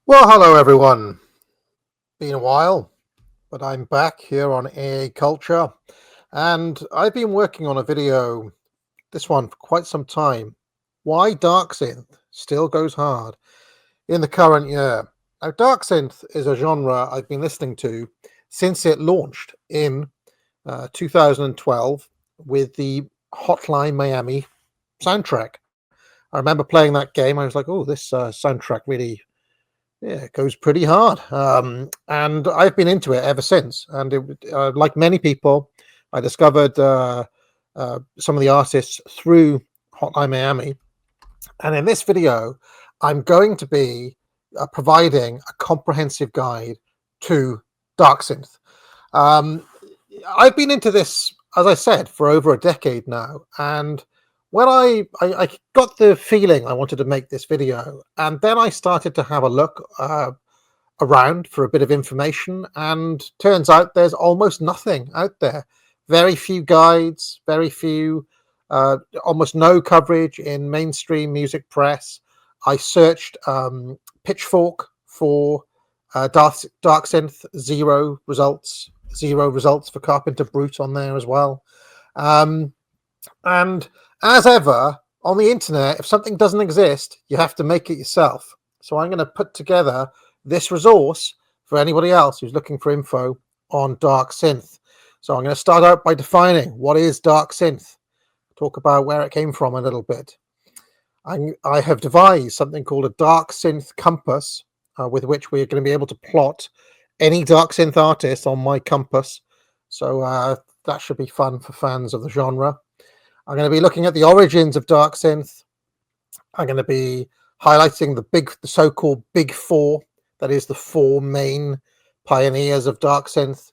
Well, hello everyone. Been a while, but I'm back here on AA Culture, and I've been working on a video, this one for quite some time. Why Darksynth still goes hard in the current year. Now, Darksynth is a genre I've been listening to since it launched in 2012 with the Hotline Miami soundtrack. I remember playing that game. I was like, oh, this soundtrack really, yeah, it goes pretty hard. And I've been into it ever since. And like many people, I discovered some of the artists through Hotline Miami. And in this video, I'm going to be providing a comprehensive guide to Darksynth. I've been into this, as I said, for over a decade now. And when I got the feeling I wanted to make this video, and then I started to have a look around for a bit of information, and turns out there's almost nothing out there. Very few guides, very few, almost no coverage in mainstream music press. I searched Pitchfork for Darksynth, zero results for Carpenter Brute on there as well. And as ever, on the internet, if something doesn't exist, you have to make it yourself. So I'm going to put together this resource for anybody else who's looking for info on Darksynth. So I'm going to start out by defining what is Darksynth, talk about where it came from a little bit. I have devised something called a Darksynth compass, with which we're going to be able to plot any Darksynth artist on my compass. So that should be fun for fans of the genre. I'm going to be looking at the origins of Darksynth. I'm going to be highlighting the so-called Big Four, that is the four main pioneers of Darksynth.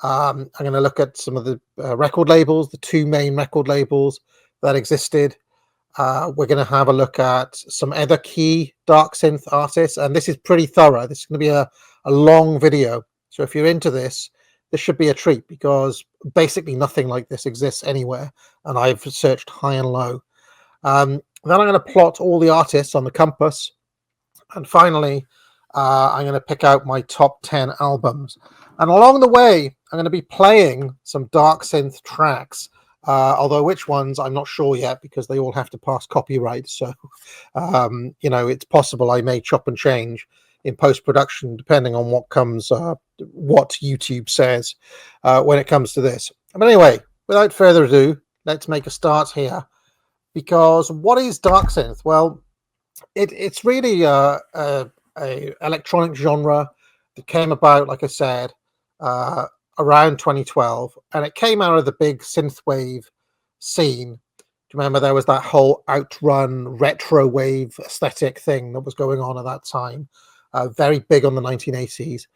I'm going to look at some of the record labels, the two main record labels that existed. We're going to have a look at some other key Darksynth artists, and this is pretty thorough. This is going to be a long video, so if you're into this should be a treat, because basically nothing like this exists anywhere, and I've searched high and low. Then I'm going to plot all the artists on the compass, and finally I'm going to pick out my top 10 albums, and along the way I'm going to be playing some Darksynth tracks, although which ones I'm not sure yet, because they all have to pass copyright. So it's possible I may chop and change in post-production depending on what YouTube says when it comes to this. But anyway, without further ado, let's make a start here. Because what is Darksynth? Well, it's really a electronic genre that came about, like I said, around 2012, and it came out of the big synthwave scene. Do you remember there was that whole outrun retro wave aesthetic thing that was going on at that time? Very big on the 1980s,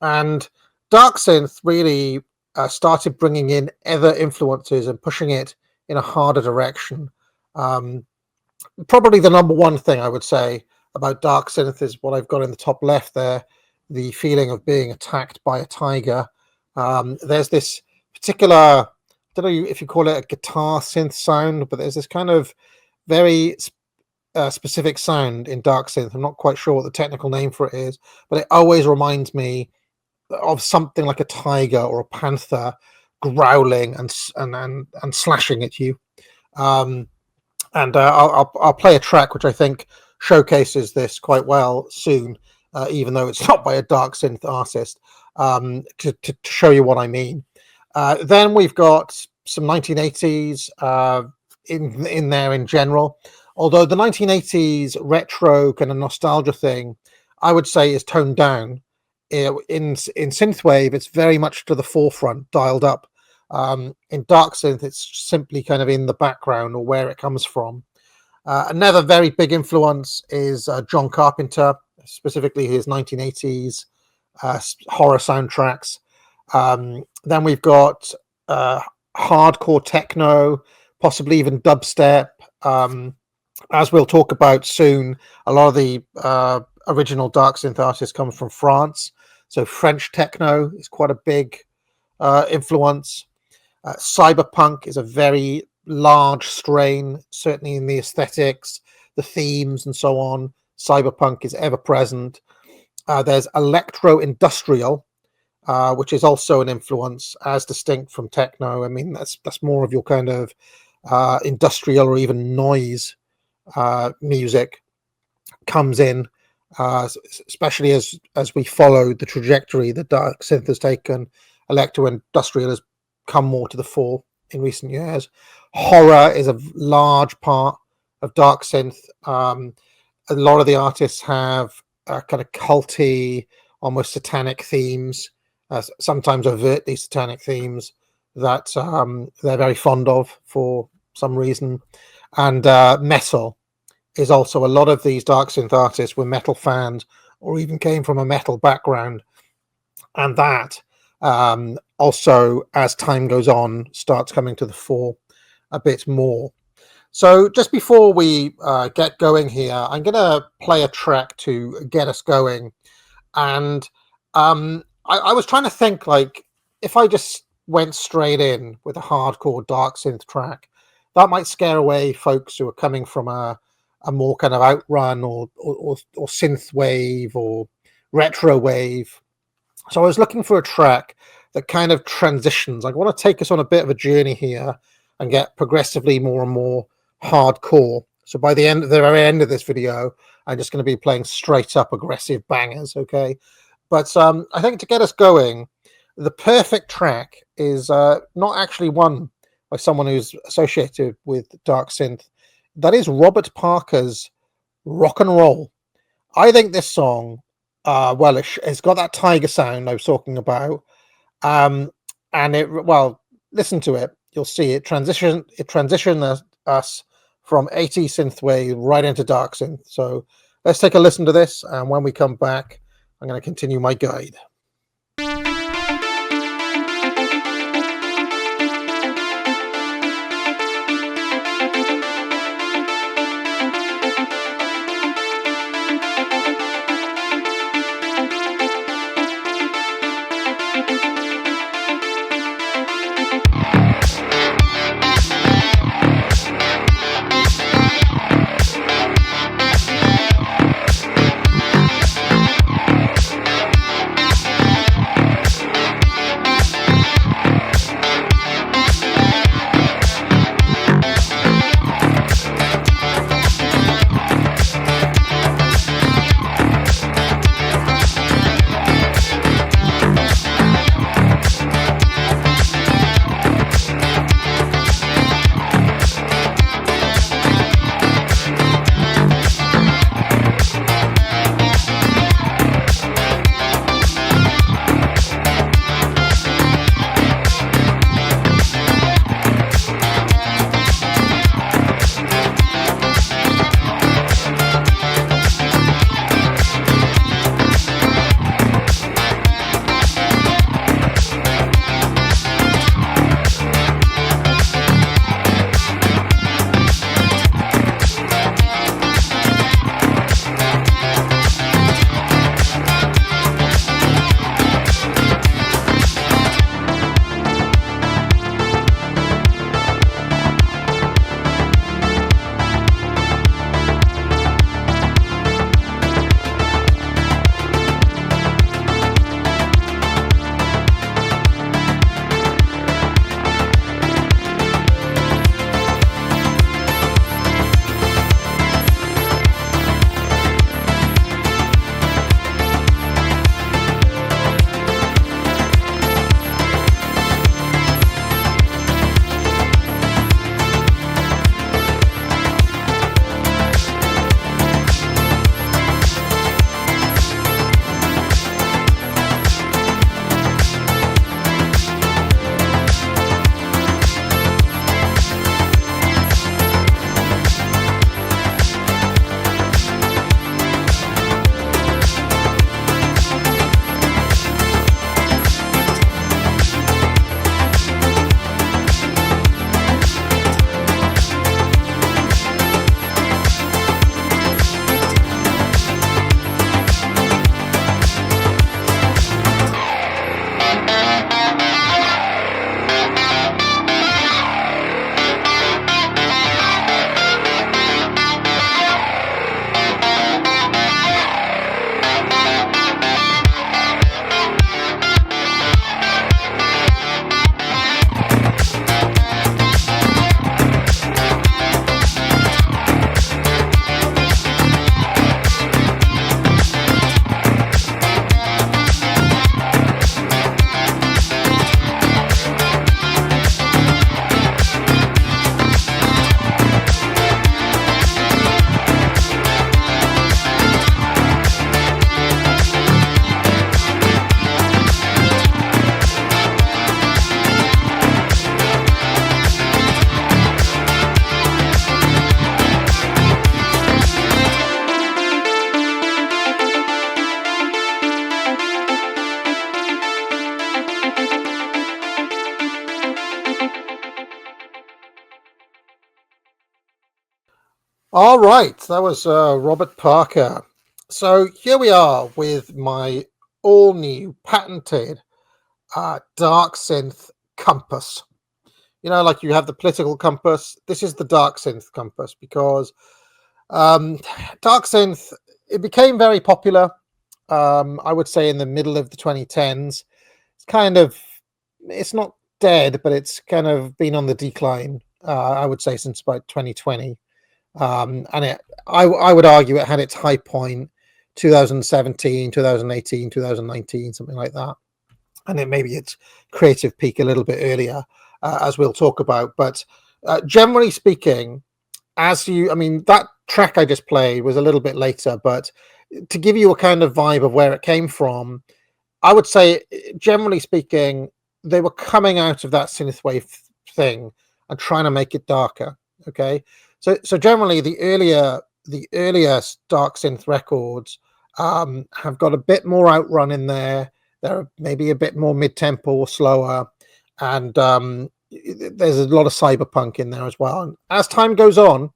and Darksynth really started bringing in other influences and pushing it in a harder direction. Probably the number one thing I would say about Darksynth is what I've got in the top left there, the feeling of being attacked by a tiger. There's this particular, I don't know if you call it a guitar synth sound, but there's this kind of very specific sound in Darksynth. I'm not quite sure what the technical name for it is, but it always reminds me of something like a tiger or a panther growling and slashing at you. I'll play a track which I think showcases this quite well soon, even though it's not by a Darksynth artist, to show you what I mean. Then we've got some 1980s in there in general. Although the 1980s retro kind of nostalgia thing, I would say, is toned down. In synthwave, it's very much to the forefront, dialed up. In Darksynth, it's simply kind of in the background or where it comes from. Another very big influence is John Carpenter, specifically his 1980s horror soundtracks. Then we've got hardcore techno, possibly even dubstep. As we'll talk about soon, a lot of the original Darksynth artists come from France, so French techno is quite a big influence. Cyberpunk is a very large strain, certainly in the aesthetics, the themes, and so on. Cyberpunk is ever present. There's electro-industrial, which is also an influence as distinct from techno. I mean, that's more of your kind of industrial or even noise music comes in, especially as we follow the trajectory that Darksynth has taken. Electro-industrial has come more to the fore in recent years. Horror is a large part of Darksynth. A lot of the artists have kind of culty, almost satanic themes, sometimes overtly satanic themes that they're very fond of for some reason. And metal is also, a lot of these Darksynth artists were metal fans or even came from a metal background. And that also, as time goes on, starts coming to the fore a bit more. So just before we get going here, I'm going to play a track to get us going. And I was trying to think, like, if I just went straight in with a hardcore Darksynth track, that might scare away folks who are coming from a more kind of outrun or synth wave or retro wave. So I was looking for a track that kind of transitions. I want to take us on a bit of a journey here and get progressively more and more hardcore. So by the very end of this video, I'm just going to be playing straight up aggressive bangers, okay? But I think to get us going, the perfect track is not actually one by someone who's associated with Darksynth. That is Robert Parker's Rock and Roll. I think this song, well, it's got that tiger sound I was talking about. And listen to it. You'll see it transition us from 80s synthwave right into Darksynth. So let's take a listen to this, and when we come back, I'm going to continue my guide. All right, that was Robert Parker. So here we are with my all new patented Darksynth compass. You know, like you have the political compass. This is the Darksynth compass because Darksynth, it became very popular. I would say in the middle of the 2010s. It's not dead, but it's kind of been on the decline. I would say since about 2020. I would argue it had its high point 2017, 2018, 2019, something like that. And it maybe its creative peak a little bit earlier, as we'll talk about. But generally speaking, that track I just played was a little bit later, but to give you a kind of vibe of where it came from, I would say, generally speaking, they were coming out of that synthwave thing and trying to make it darker. Okay, so generally the earlier dark synth records have got a bit more outrun in there. They're maybe a bit more mid-tempo or slower, and there's a lot of cyberpunk in there as well. And as time goes on,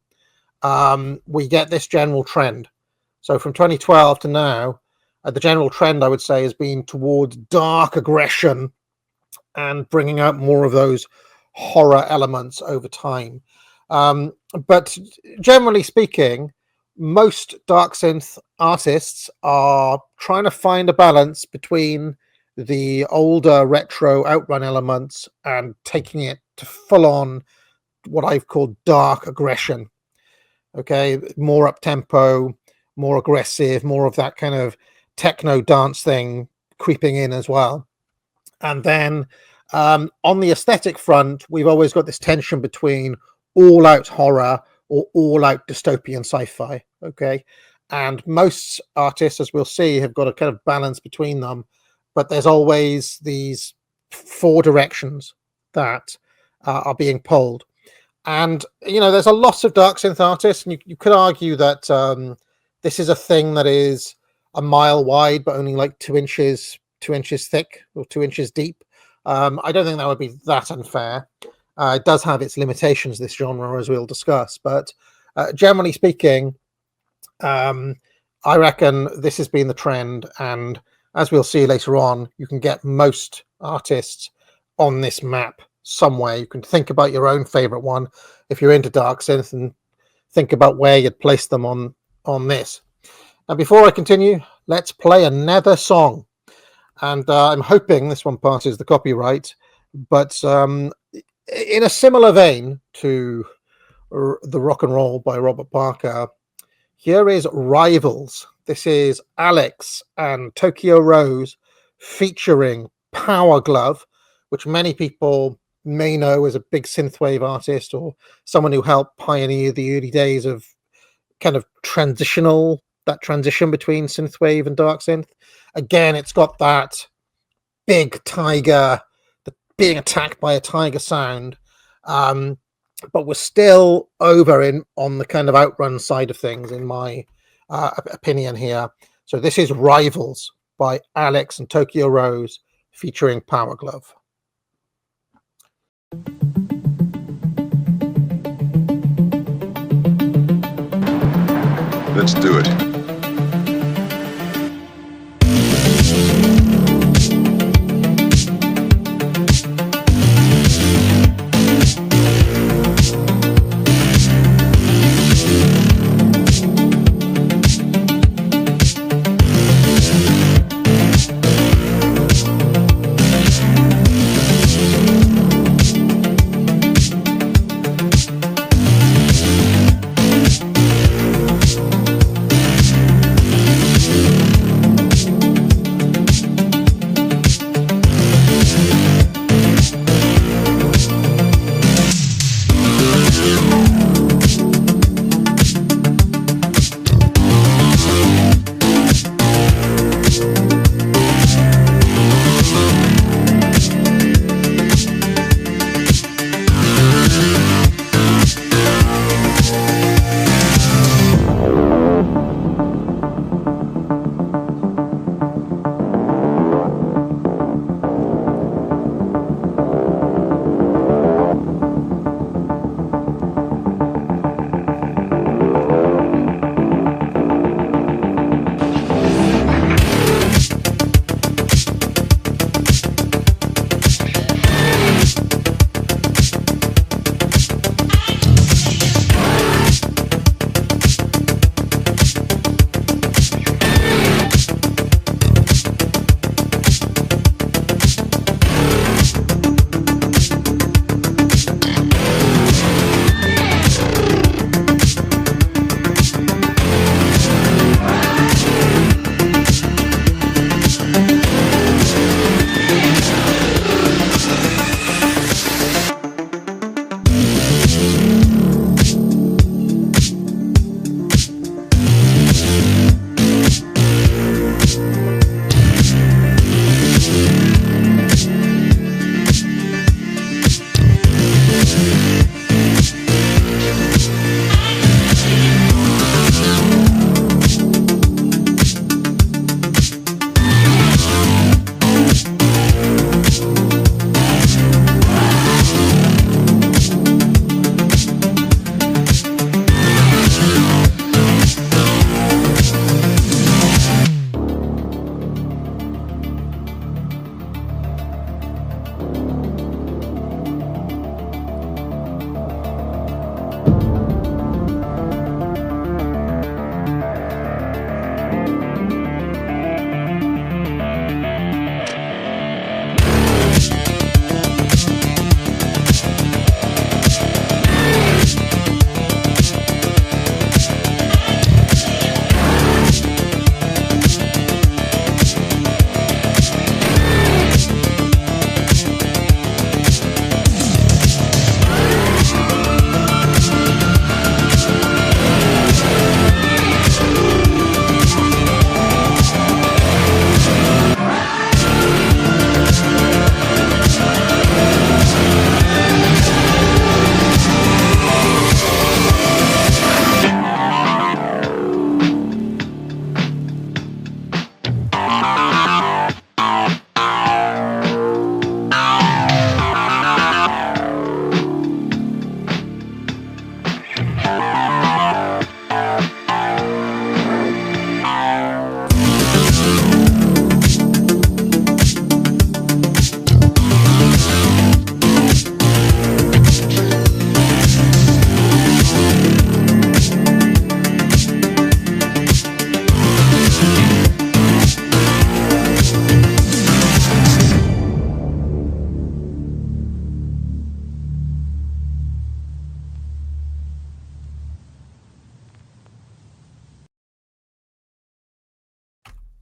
we get this general trend. So from 2012 to now, the general trend I would say has been towards dark aggression and bringing out more of those horror elements over time. But generally speaking, most dark synth artists are trying to find a balance between the older retro outrun elements and taking it to full on what I've called dark aggression. Okay, more up tempo, more aggressive, more of that kind of techno dance thing creeping in as well. And then on the aesthetic front, we've always got this tension between all out horror or all out dystopian sci-fi. Okay, and most artists, as we'll see, have got a kind of balance between them, but there's always these four directions that are being pulled. And there's a lot of dark synth artists, and you could argue that this is a thing that is a mile wide but only like 2 inches thick or 2 inches deep. I don't think that would be that unfair. It does have its limitations, this genre, as we'll discuss, but generally speaking, I reckon this has been the trend, and as we'll see later on, you can get most artists on this map somewhere. You can think about your own favorite one if you're into dark synth and think about where you'd place them on this. Now, before I continue, let's play another song, and I'm hoping this one passes the copyright, but in a similar vein to the Rock and Roll by Robert Parker, here is Rivals. This is Alex and Tokyo Rose featuring Power Glove, which many people may know as a big synthwave artist or someone who helped pioneer the early days of kind of that transition between synthwave and dark synth. Again, it's got that big tiger, being attacked by a tiger sound, but we're still over on the kind of outrun side of things, in my opinion here. So this is Rivals by Alex and Tokyo Rose featuring Power Glove. Let's do it.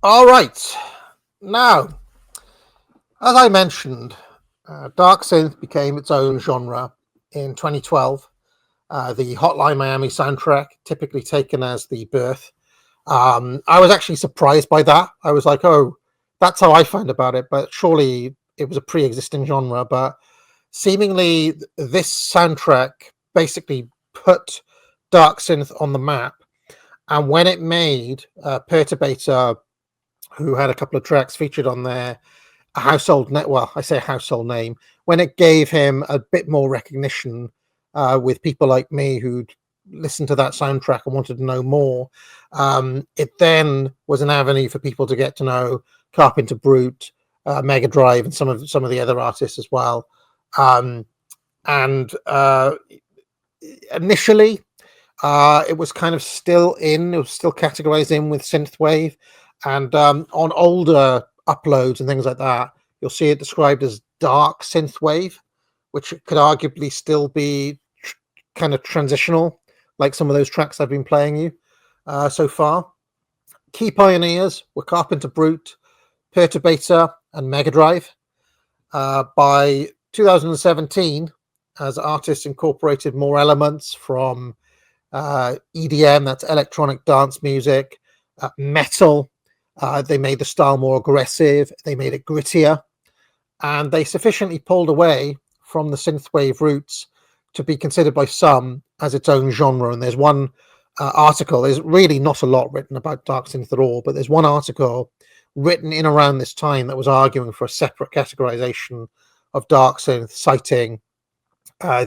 All right. Now, as I mentioned, dark synth became its own genre in 2012. The Hotline Miami soundtrack, typically taken as the birth. I was actually surprised by that. I was like, oh, that's how I found about it, but surely it was a pre-existing genre. But seemingly, this soundtrack basically put dark synth on the map. And when it made Perturbator, who had a couple of tracks featured on there, a household net. Well, I say a household name. When it gave him a bit more recognition with people like me who'd listened to that soundtrack and wanted to know more, it then was an avenue for people to get to know Carpenter Brute, Mega Drive, and some of the other artists as well. And initially, it was kind of still in. It was still categorized in with synthwave, and on older uploads and things like that, you'll see it described as dark synthwave, which could arguably still be kind of transitional, like some of those tracks I've been playing you so far. Key pioneers were Carpenter Brute, Perturbator, and Mega Drive. By 2017, as artists incorporated more elements from EDM, that's electronic dance music, metal. They made the style more aggressive, they made it grittier, and they sufficiently pulled away from the synthwave roots to be considered by some as its own genre. And there's one article, there's really not a lot written about dark synth at all, but there's one article written in around this time that was arguing for a separate categorization of dark synth, citing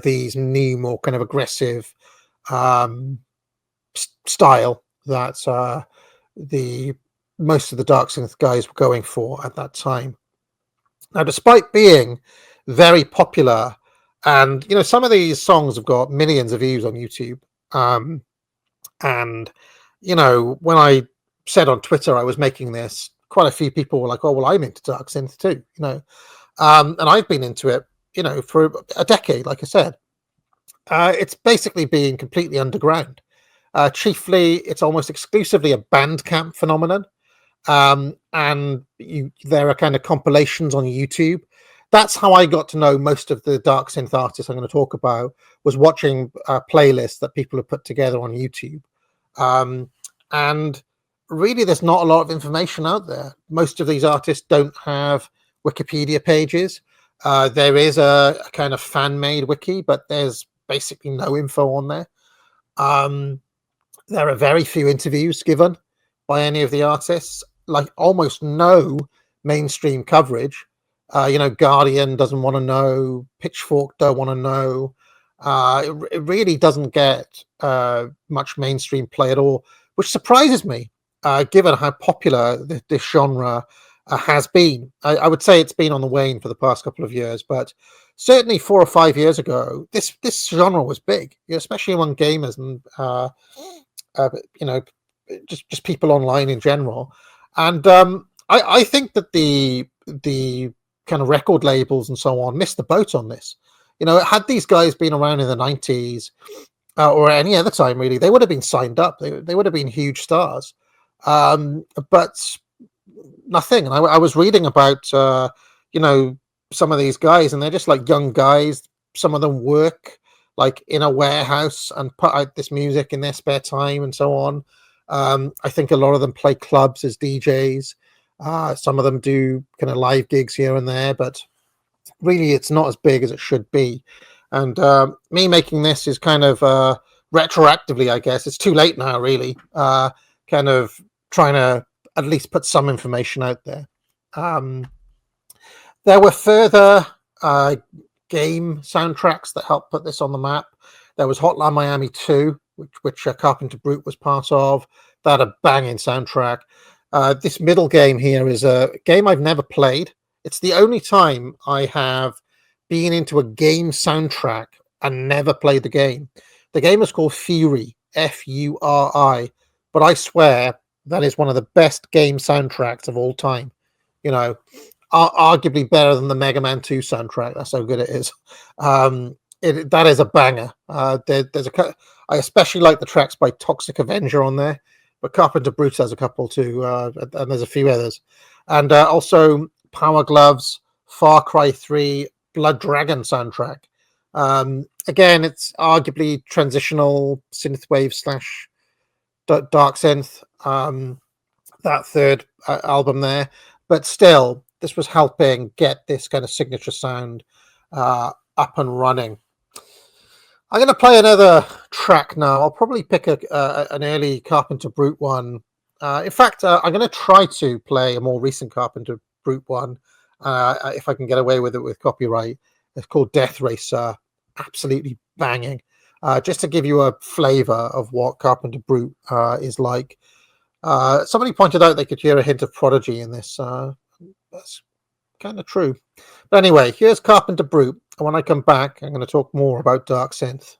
these new, more kind of aggressive style that the most of the dark synth guys were going for at that time. Now, despite being very popular, and some of these songs have got millions of views on YouTube, and when I said on Twitter I was making this, quite a few people were like, "Oh, well, I'm into dark synth too," and I've been into it, for a decade. Like I said, it's basically being completely underground. Chiefly, it's almost exclusively a Bandcamp phenomenon. And there are kind of compilations on YouTube. That's how I got to know most of the dark synth artists I'm going to talk about, was watching playlists that people have put together on YouTube. And really, there's not a lot of information out there. Most of these artists don't have Wikipedia pages. There is a kind of fan-made wiki, but there's basically no info on there. There are very few interviews given by any of the artists, like almost no mainstream coverage. Guardian doesn't want to know, Pitchfork don't want to know. It really doesn't get much mainstream play at all, which surprises me, given how popular this genre has been. I would say it's been on the wane for the past couple of years, but certainly 4 or 5 years ago, this genre was big, especially among gamers and you know, just people online in general. And I think that the kind of record labels and so on missed the boat on this. Had these guys been around in the 90s or any other time, really, they would have been signed up. They would have been huge stars. But nothing. And I was reading about, some of these guys, and they're just like young guys. Some of them work like in a warehouse and put out this music in their spare time and so on. I think a lot of them play clubs as DJs. Some of them do kind of live gigs here and there, but really it's not as big as it should be. And me making this is kind of retroactively, I guess. It's too late now, really. Kind of trying to at least put some information out there. There were further game soundtracks that helped put this on the map. There was Hotline Miami 2, which Carpenter Brute was part of. That had a banging soundtrack. This middle game here is a game I've never played. It's the only time I have been into a game soundtrack and never played the game. The game is called Fury, Furi, but I swear that is one of the best game soundtracks of all time. Arguably better than the Mega Man 2 soundtrack. That's how good it is. That is a banger. I especially like the tracks by Toxic Avenger on there, but Carpenter Brute has a couple too, and there's a few others. And also Power Gloves, Far Cry 3, Blood Dragon soundtrack. Again, it's arguably transitional synthwave / Darksynth, that third album there. But still, this was helping get this kind of signature sound up and running. I'm going to play another track now. I'll probably pick an early Carpenter Brute one. In fact, I'm going to try to play a more recent Carpenter Brute one, if I can get away with it with copyright. It's called Death Racer. Absolutely banging. Just to give you a flavor of what Carpenter Brute is like. Somebody pointed out they could hear a hint of Prodigy in this. That's kind of true. But anyway, here's Carpenter Brute. And when I come back, I'm going to talk more about Darksynth.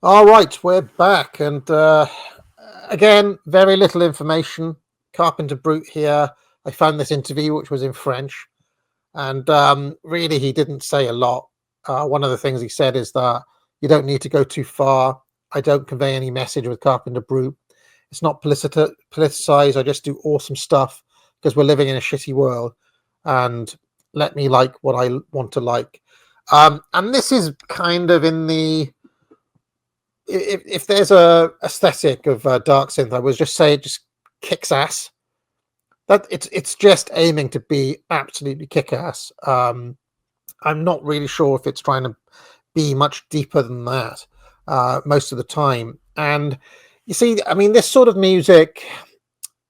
All right, we're back, and again, very little information. Carpenter Brute here. I found this interview, which was in French, and really, he didn't say a lot. One of the things he said is that you don't need to go too far. I don't convey any message with Carpenter Brute. It's not politicized. I just do awesome stuff because we're living in a shitty world, and let me like what I want to like. And this is kind of in the if there's a aesthetic of Darksynth, I was just say it just kicks ass. That it's just aiming to be absolutely kick ass. I'm not really sure if it's trying to be much deeper than that most of the time. And you see, I mean, this sort of music,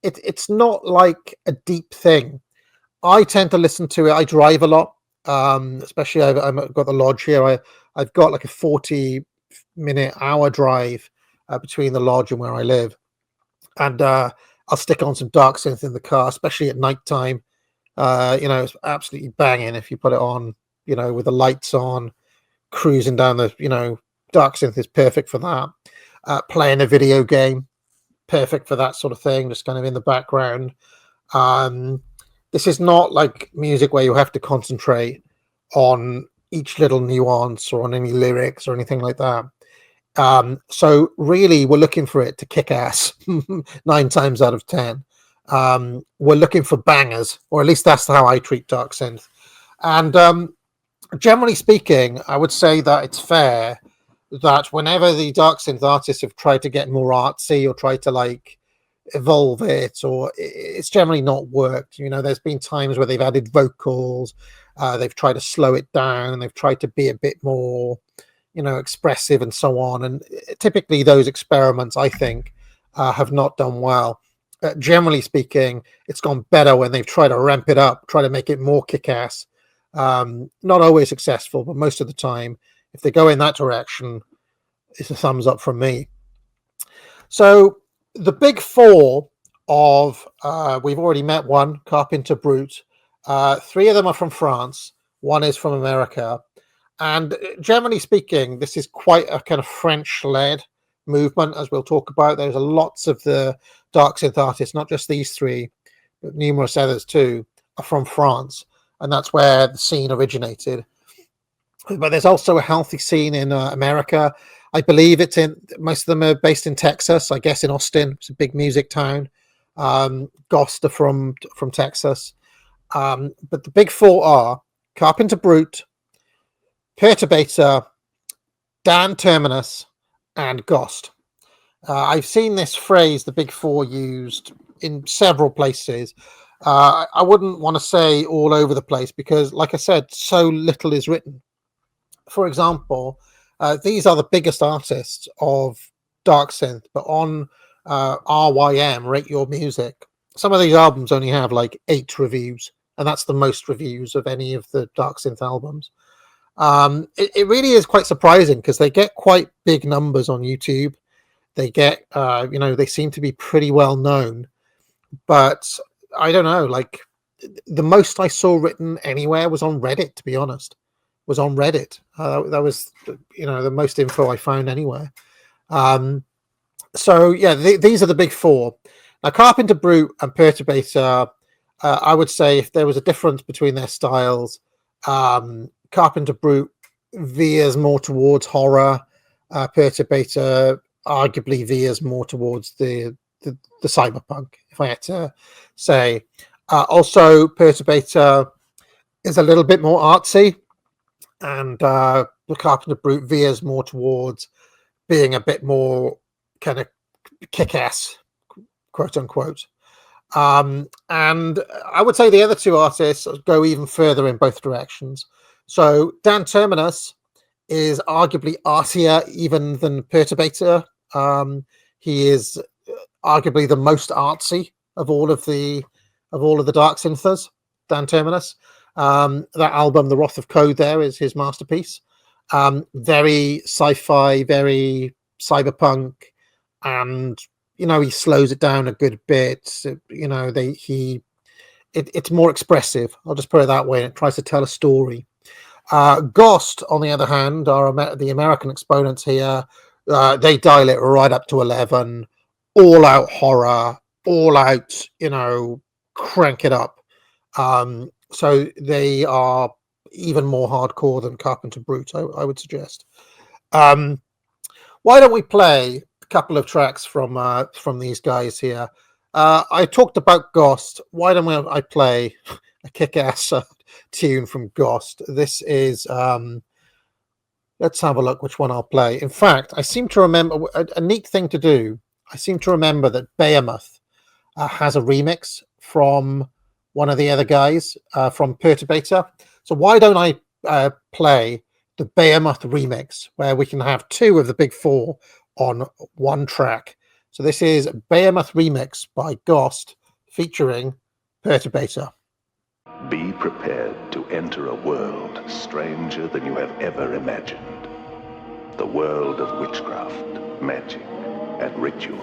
it's not like a deep thing. I tend to listen to it. I drive a lot, especially I've got the lodge here. I've got like a 40-minute hour drive between the lodge and where I live, and I'll stick on some Darksynth in the car, especially at night time. It's absolutely banging if you put it on, with the lights on, cruising down the, Darksynth is perfect for that. Playing a video game, perfect for that sort of thing, just kind of in the background. This is not like music where you have to concentrate on each little nuance or on any lyrics or anything like that. So really, we're looking for it to kick ass 9 times out of 10. We're looking for bangers, or at least that's how I treat Darksynth. And generally speaking, I would say that it's fair that whenever the Darksynth artists have tried to get more artsy or tried to like evolve it, or it's generally not worked. There's been times where they've added vocals, they've tried to slow it down, they've tried to be a bit more expressive and so on, and typically those experiments, I think, have not done well. Generally speaking, it's gone better when they've tried to ramp it up, try to make it more kick-ass. Not always successful, but most of the time, if they go in that direction, it's a thumbs up from me. So the big four of we've already met one, Carpenter Brute. 3 of them are from France, 1 is from America. And generally speaking, this is quite a kind of French-led movement, as we'll talk about. There's lots of the Darksynth artists, not just these 3, but numerous others too, are from France, and that's where the scene originated. But there's also a healthy scene in America. I believe most of them are based in Texas. I guess in Austin, it's a big music town. Gost are from Texas. But the big 4 are Carpenter Brute, Perturbator, Dan Terminus, and Gost. I've seen this phrase, the big 4, used in several places. I wouldn't want to say all over the place because, like I said, so little is written. For example, these are the biggest artists of Darksynth, but on RYM, Rate Your Music, some of these albums only have like 8 reviews, and that's the most reviews of any of the Darksynth albums. It really is quite surprising because they get quite big numbers on YouTube. They get, they seem to be pretty well known, but I don't know, like the most I saw written anywhere was on Reddit, to be honest, was on Reddit. That was, the most info I found anywhere. So yeah, these are the big 4. Now, Carpenter Brute and Perturbator, I would say if there was a difference between their styles, Carpenter Brute veers more towards horror. Perturbator arguably veers more towards the cyberpunk, if I had to say. Also, Perturbator is a little bit more artsy, and the Carpenter Brute veers more towards being a bit more kind of kick-ass, quote unquote. And I would say the other 2 artists go even further in both directions. So Dan Terminus is arguably artier even than Perturbator. He is arguably the most artsy of all of the Darksynthers. Dan Terminus. That album, The Wrath of Code, there is his masterpiece. Very sci-fi, very cyberpunk, and he slows it down a good bit. It's more expressive. I'll just put it that way. It tries to tell a story. Gost, on the other hand, are the American exponents here. They dial it right up to 11, all out horror, all out, crank it up. So they are even more hardcore than Carpenter Brute, I would suggest. Why don't we play a couple of tracks from these guys here? I talked about Ghost. Why don't I play a kick-ass tune from Ghost? This is let's have a look which one I'll play. In fact, I seem to remember a neat thing to do. I seem to remember that Behemoth has a remix from one of the other guys from Perturbator. So why don't I play the Behemoth remix, where we can have two of the big four on one track. So this is Behemoth remix by Ghost featuring Perturbator. Be prepared to enter a world stranger than you have ever imagined. The world of witchcraft, magic, and ritual.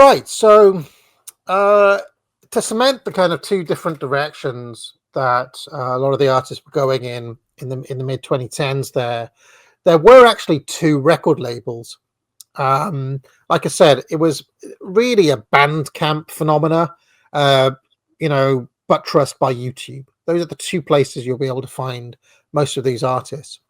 right. So to cement the kind of two different directions that a lot of the artists were going in the mid 2010s, there were actually two record labels. Like I said, it was really a Bandcamp phenomena, uh, buttressed by YouTube. Those are the two places you'll be able to find most of these artists.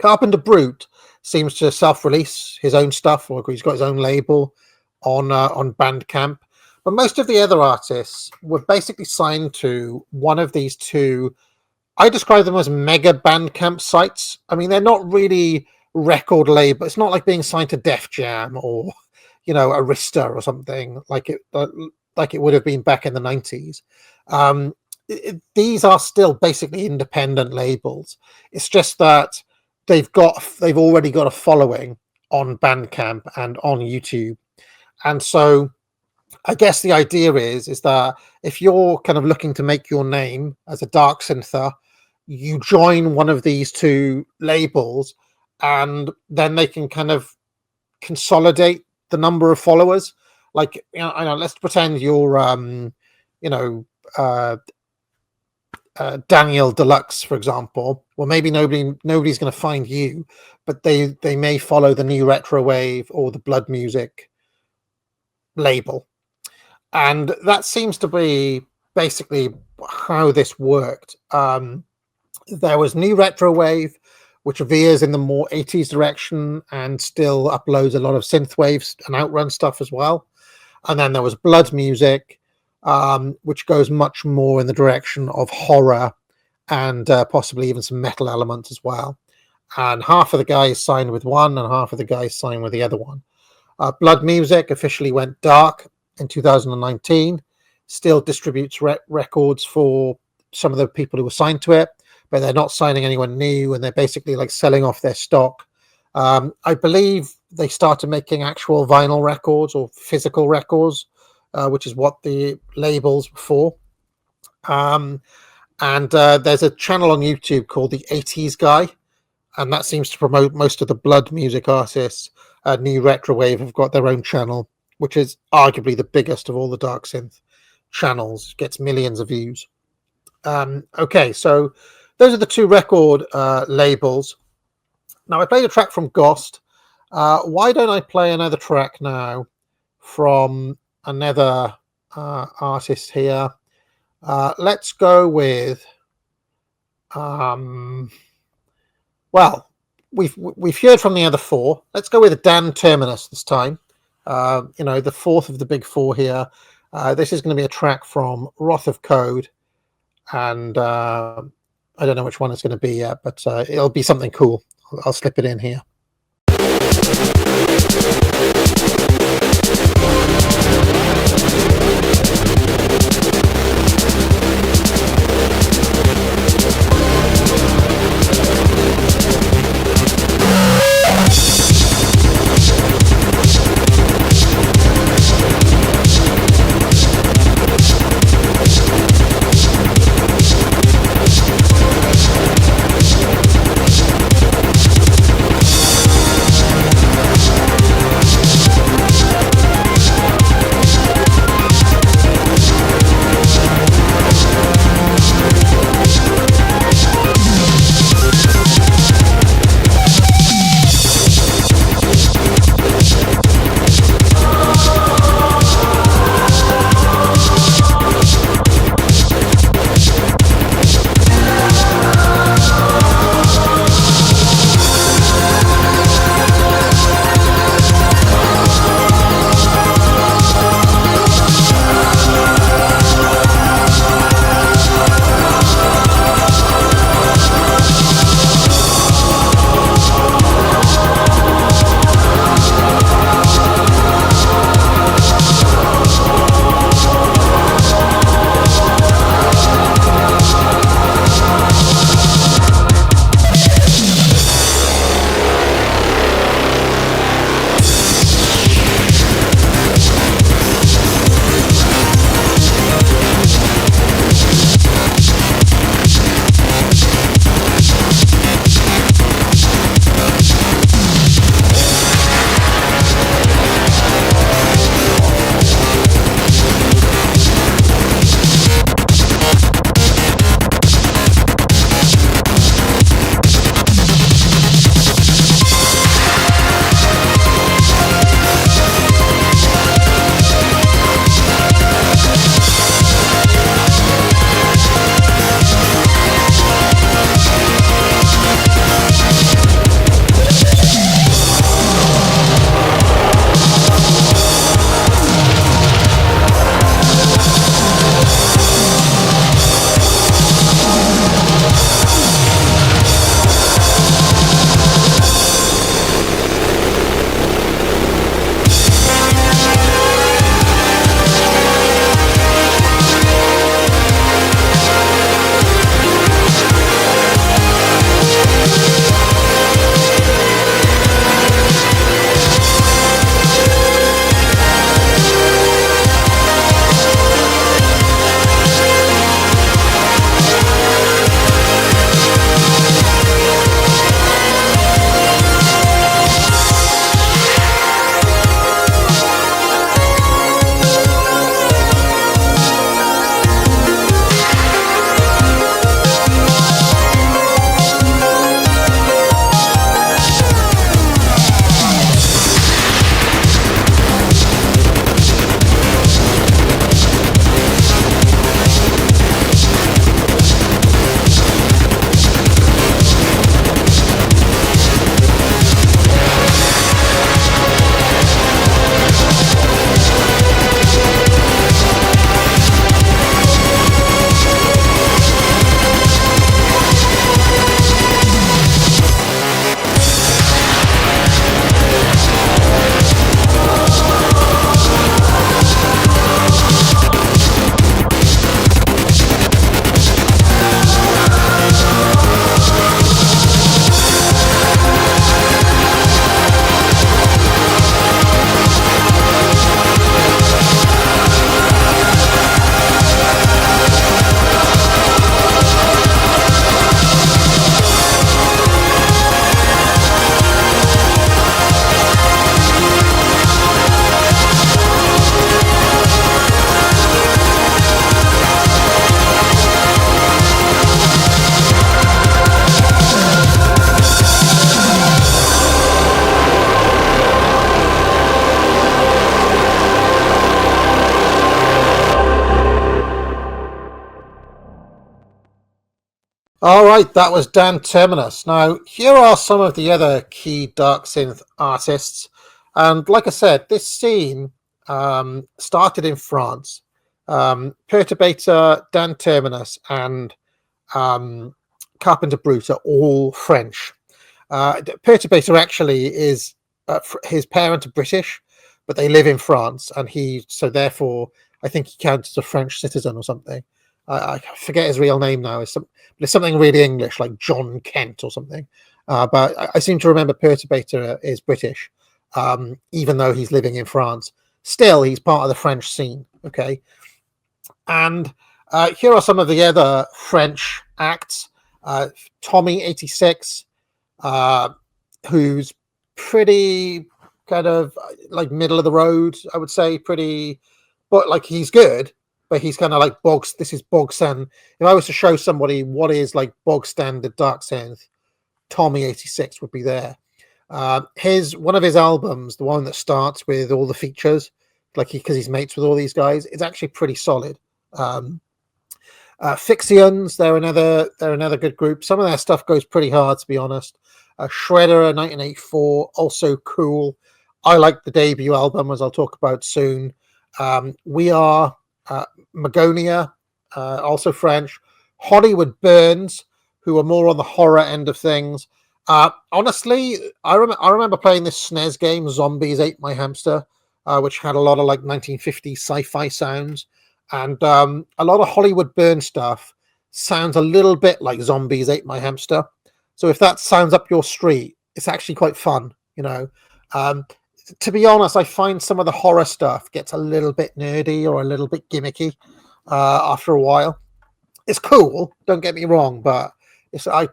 Carpenter Brute seems to self-release his own stuff, or he's got his own label on Bandcamp. But most of the other artists were basically signed to one of these two. I describe them as mega Bandcamp sites. I mean, they're not really record label. It's not like being signed to Def Jam or Arista or something like it would have been back in the 90s. These are still basically independent labels. It's just that they've already got a following on Bandcamp and on YouTube, and so I guess the idea is that if you're kind of looking to make your name as a Darksynther, you join one of these two labels, and then they can kind of consolidate the number of followers. Like, I know, let's pretend you're, Daniel Deluxe, for example. Well, maybe nobody's going to find you, but they may follow the New Retro Wave or the Blood Music label. And that seems to be basically how this worked. There was New Retro Wave, which veers in the more 80s direction and still uploads a lot of synth waves and outrun stuff as well. And then there was Blood Music, which goes much more in the direction of horror and possibly even some metal elements as well. And half of the guys signed with one and half of the guys signed with the other one. Blood Music officially went dark in 2019, still distributes records for some of the people who were signed to it, but they're not signing anyone new, and they're basically like selling off their stock. I believe they started making actual vinyl records or physical records, which is what the labels were for. And there's a channel on YouTube called the 80s Guy, and that seems to promote most of the Blood Music artists. New Retro Wave have got their own channel, which is arguably the biggest of all the Darksynth channels. It gets millions of views. Okay, so those are the two record labels. Now, I played a track from Ghost. Why don't I play another track now from another artist here? Let's go with... well, we've heard from the other four. Let's go with Dan Terminus this time. The fourth of the big four here. This is going to be a track from Wrath of Code, and I don't know which one it's going to be yet, but it'll be something cool. I'll slip it in here. All right, that was Dan Terminus. Now, here are some of the other key dark synth artists. And like I said, this scene started in France. Perturbator, Dan Terminus, and Carpenter Brut are all French. Perturbator actually is his parents are British, but they live in France, and therefore I think he counts as a French citizen or something. I forget his real name now. It's something really English, like John Kent or something. But I seem to remember Perturbator is British, even though he's living in France. Still, he's part of the French scene. Okay, and here are some of the other French acts. Tommy 86, who's pretty kind of like middle of the road, I would say, pretty, but like he's good, but he's kind of like this is bog standard. If I was to show somebody what is like bog standard dark synth, Tommy 86 would be there. One of his albums, the one that starts with all the features, like because he's mates with all these guys, it's actually pretty solid. Fixions, they're another good group. Some of their stuff goes pretty hard, to be honest. Shredder 1984, also cool. I like the debut album, as I'll talk about soon. We Are, Magonia, also French. Hollywood Burns, who are more on the horror end of things. Honestly, I remember playing this SNES game, Zombies Ate My Hamster, which had a lot of like 1950s sci-fi sounds. And a lot of Hollywood Burn stuff sounds a little bit like Zombies Ate My Hamster. So if that sounds up your street, it's actually quite fun, you know. To be honest, I find some of the horror stuff gets a little bit nerdy or a little bit gimmicky after a while. It's cool, don't get me wrong, but I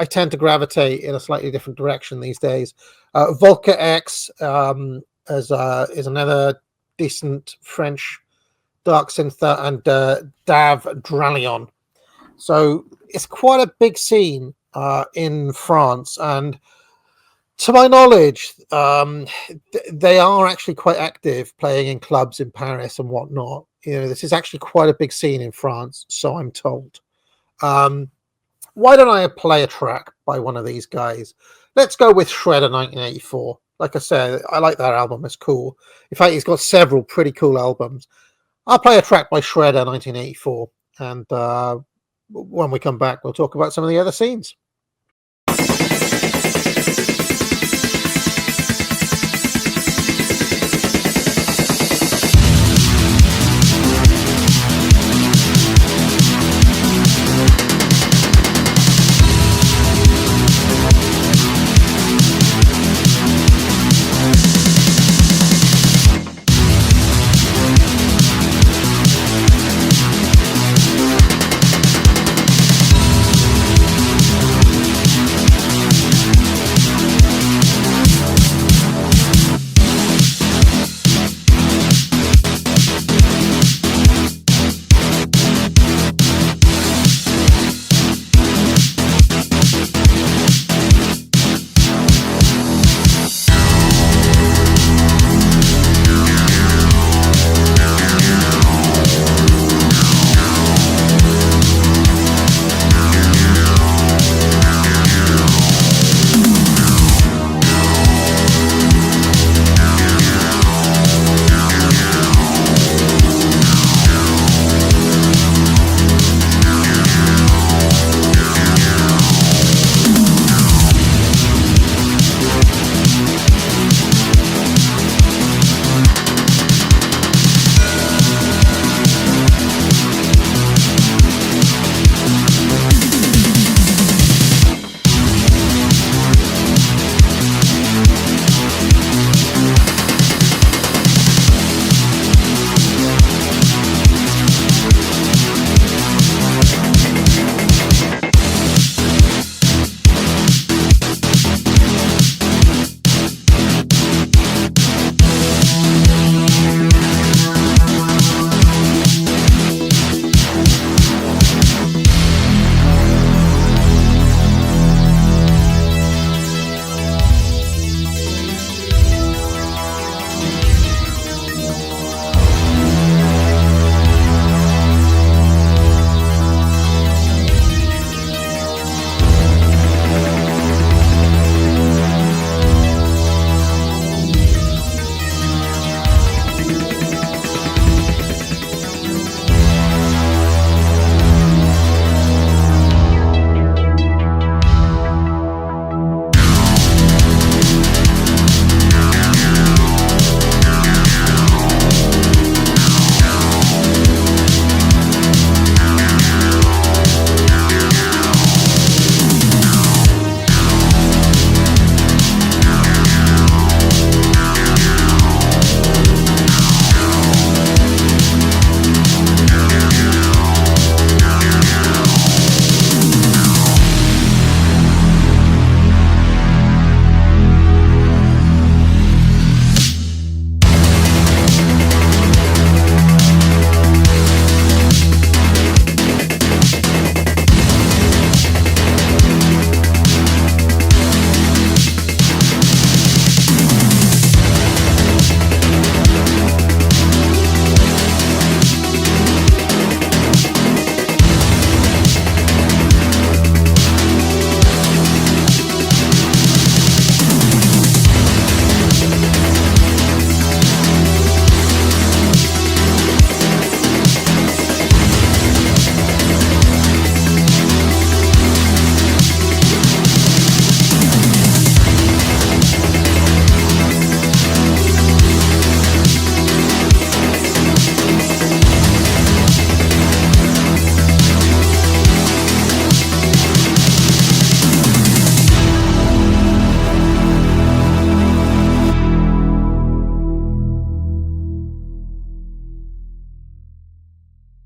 tend to gravitate in a slightly different direction these days. Volca X is another decent French dark synth, and Dav Dralion. So it's quite a big scene in France, and to my knowledge, they are actually quite active, playing in clubs in Paris and whatnot. You know, this is actually quite a big scene in France, so I'm told. Why don't I play a track by one of these guys? Let's go with Shredder 1984. Like I said, I like that album. It's cool. In fact, he's got several pretty cool albums. I'll play a track by Shredder 1984, and when we come back, we'll talk about some of the other scenes.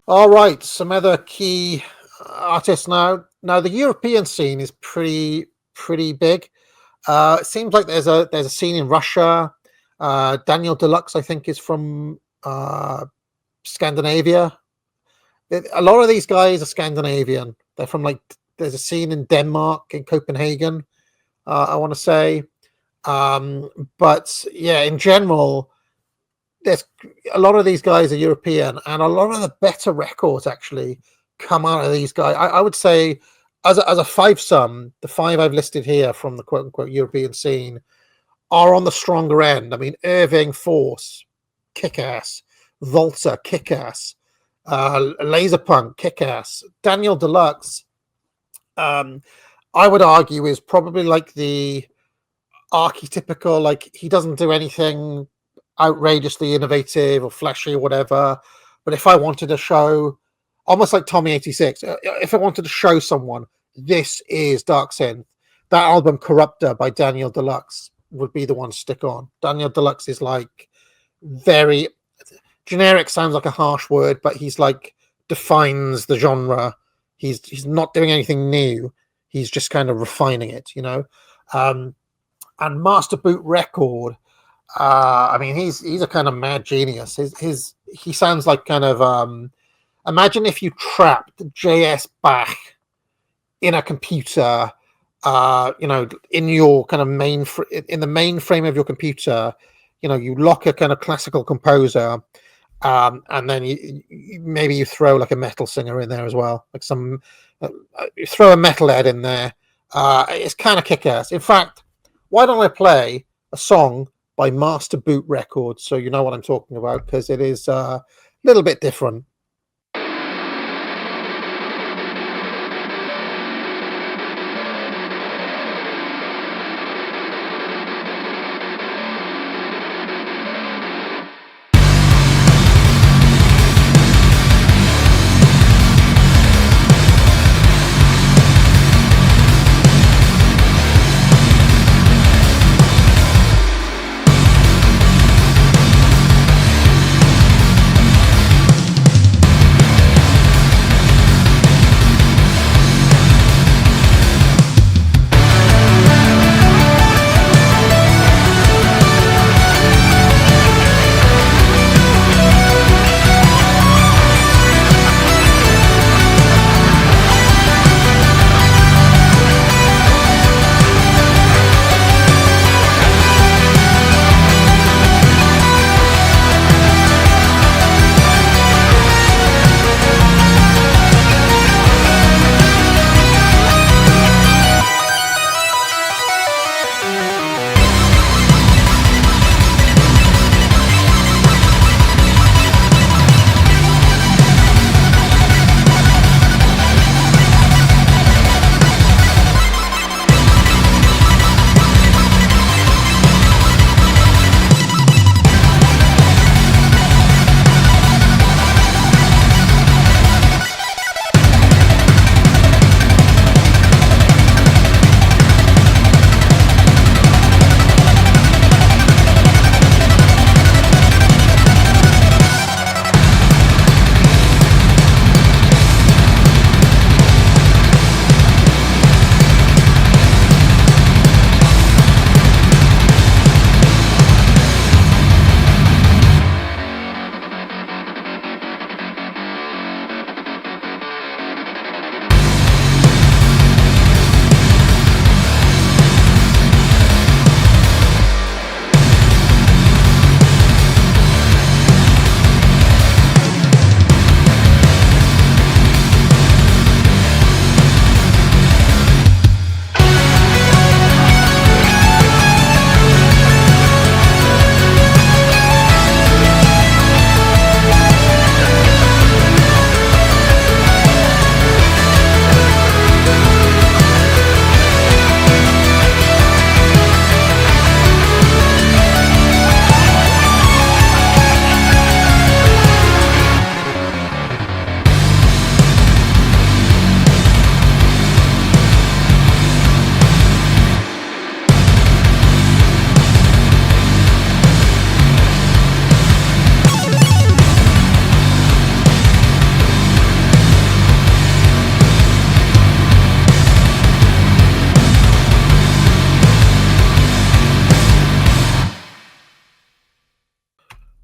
All right, some other key artists now. Now the European scene is pretty big. It seems like there's a scene in Russia. Daniel Deluxe, I think, is from Scandinavia. A lot of these guys are Scandinavian. They're from like there's a scene in Denmark, in Copenhagen. I want to say, but yeah, in general, there's a lot of these guys are European, and a lot of the better records actually come out of these guys. I would say, as a five sum, the five I've listed here from the quote unquote European scene are on the stronger end. I mean, Irving Force, kick ass, Volta, kick ass, Laserpunk, kick ass, Daniel Deluxe. Um, I would argue is probably like the archetypical, like he doesn't do anything outrageously innovative or flashy or whatever. But if I wanted to show, almost like Tommy 86, if I wanted to show someone this is Darksynth, that album Corruptor by Daniel Deluxe would be the one to stick on. Daniel Deluxe is like very generic, sounds like a harsh word, but he's like defines the genre. He's not doing anything new. He's just kind of refining it, you know. And Master Boot Record, I mean, he's a kind of mad genius. He sounds like kind of imagine if you trapped JS Bach in a computer, you know, in your kind of in the mainframe of your computer. You know, you lock a kind of classical composer, and then maybe you throw like a metal singer in there as well, like some you throw a metal head in there. It's kind of kick-ass. In fact, why don't I play a song by Master Boot Records so you know what I'm talking about, because it is a little bit different.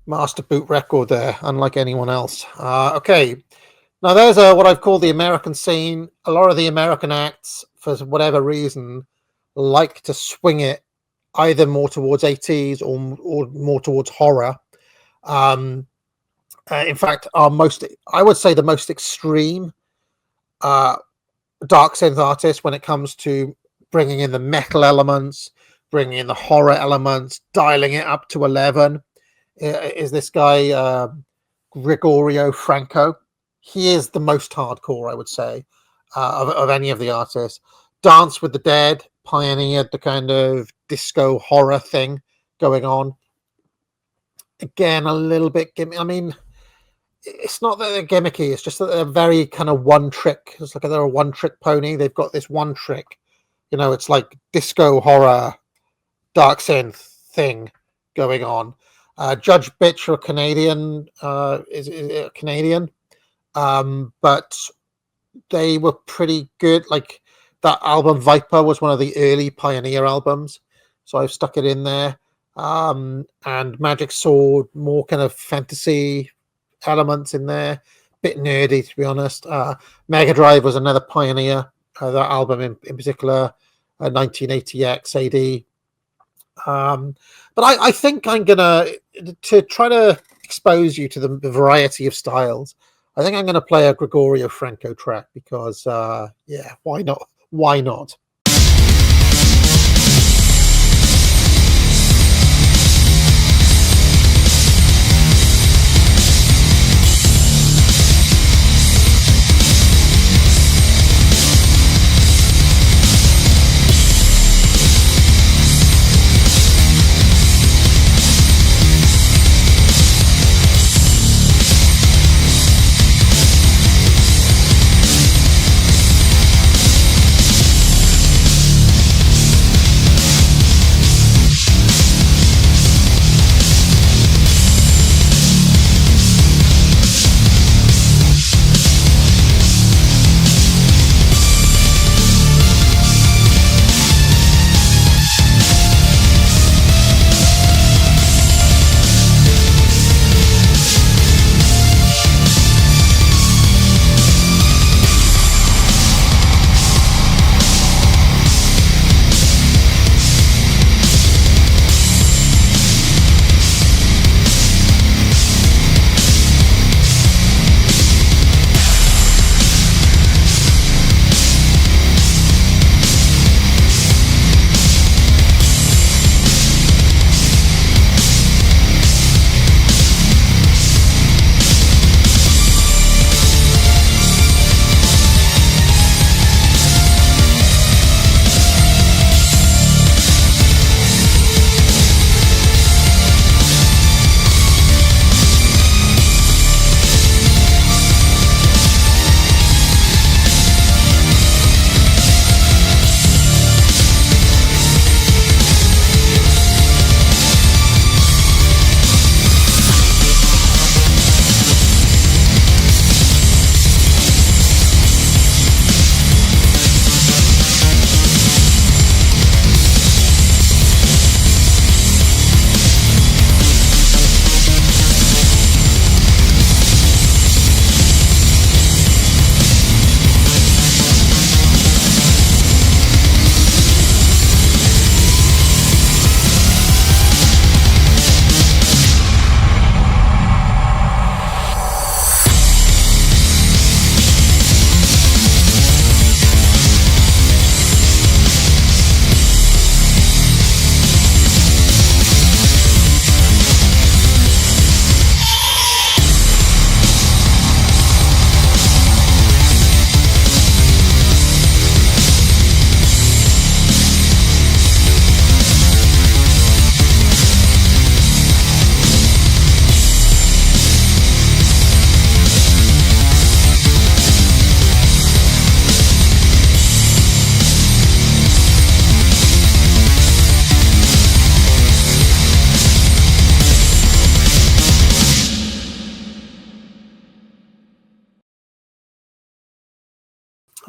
Master boot record there, unlike anyone else. Okay, now there's what I've called the American scene. A lot of the American acts, for whatever reason, like to swing it either more towards 80s or more towards horror. In fact, I would say the most extreme Darksynth artist when it comes to bringing in the metal elements, bringing in the horror elements, dialing it up to 11, is this guy Gregorio Franco. He is the most hardcore, I would say, of any of the artists. Dance with the Dead pioneered the kind of disco horror thing going on. Again, a little bit gimmicky. I mean, it's not that they're gimmicky, it's just that they're very kind of one trick. It's like they're a one trick pony. They've got this one trick. It's like disco horror, dark synth thing going on. Judge Bitch are Canadian, is Canadian, but they were pretty good. Like that album Viper was one of the early Pioneer albums, so I've stuck it in there. And Magic Sword, more kind of fantasy elements in there, bit nerdy to be honest. Mega Drive was another Pioneer, that album in particular, 1980X AD. But I think I'm gonna, to try to expose you to the variety of styles, I think I'm gonna play a Gregorio Franco track because yeah, why not? Why not?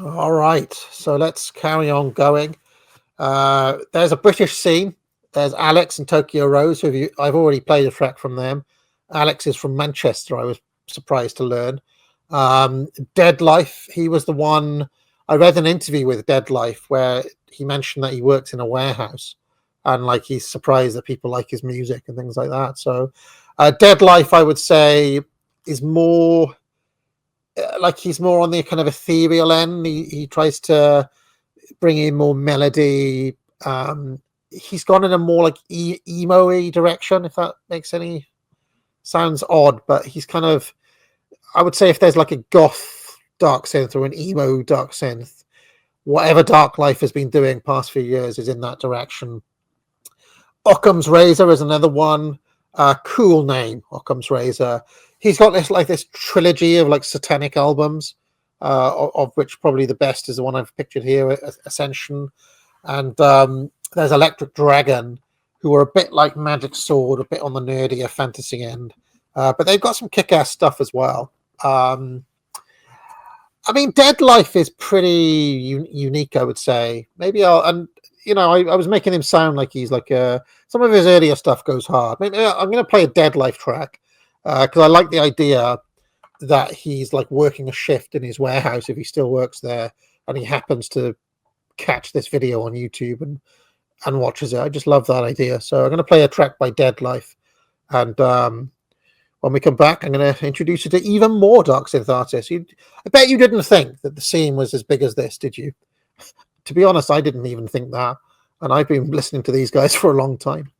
All right, so let's carry on going. There's a British scene. There's Alex and Tokyo Rose, I've already played a track from them. Alex is from Manchester. I was surprised to learn. Dead Life. He was the one. I read an interview with Dead Life where he mentioned that he works in a warehouse, and like he's surprised that people like his music and things like that. So, Dead Life, I would say, is more like he's more on the kind of ethereal end. He tries to bring in more melody. He's gone in a more like emo-y direction, if that makes any sounds odd, but he's kind of, I would say, if there's like a goth dark synth or an emo dark synth, whatever Dark Life has been doing past few years is in that direction. Occam's Razor is another one. Cool name, Occam's Razor. He's got this trilogy of like satanic albums, of which probably the best is the one I've pictured here, Ascension. And there's Electric Dragon, who are a bit like Magic Sword, a bit on the nerdier fantasy end. But they've got some kick-ass stuff as well. I mean, Dead Life is pretty unique, I would say. Maybe I was making him sound like he's like some of his earlier stuff goes hard. Maybe I'm going to play a Dead Life track because I like the idea that he's like working a shift in his warehouse if he still works there, and he happens to catch this video on YouTube and watches it. I just love that idea. So I'm going to play a track by Dead Life, and when we come back, I'm going to introduce you to even more dark synth artists. I bet you didn't think that the scene was as big as this, did you? To be honest, I didn't even think that, and I've been listening to these guys for a long time.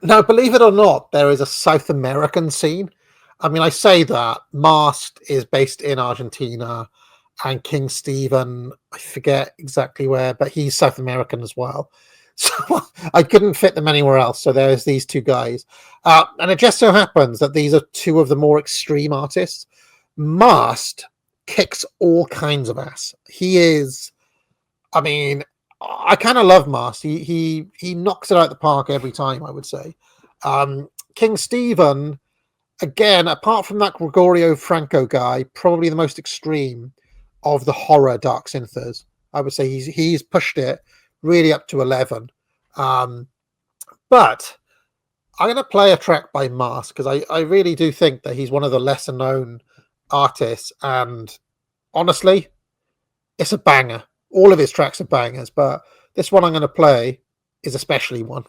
Now, believe it or not, there is a South American scene. I mean, I say that Masked is based in Argentina, and King Stephen, I forget exactly where, but he's South American as well. So I couldn't fit them anywhere else. So there's these two guys. And it just so happens that these are two of the more extreme artists. Masked kicks all kinds of ass. He is, I mean, I kind of love Masked. He knocks it out the park every time, I would say. King Stephen, again, apart from that Gregorio Franco guy, probably the most extreme of the horror dark synthers. I would say he's pushed it really up to 11. But I'm going to play a track by Mask because I really do think that he's one of the lesser known artists. And honestly, it's a banger. All of his tracks are bangers, but this one I'm going to play is especially one.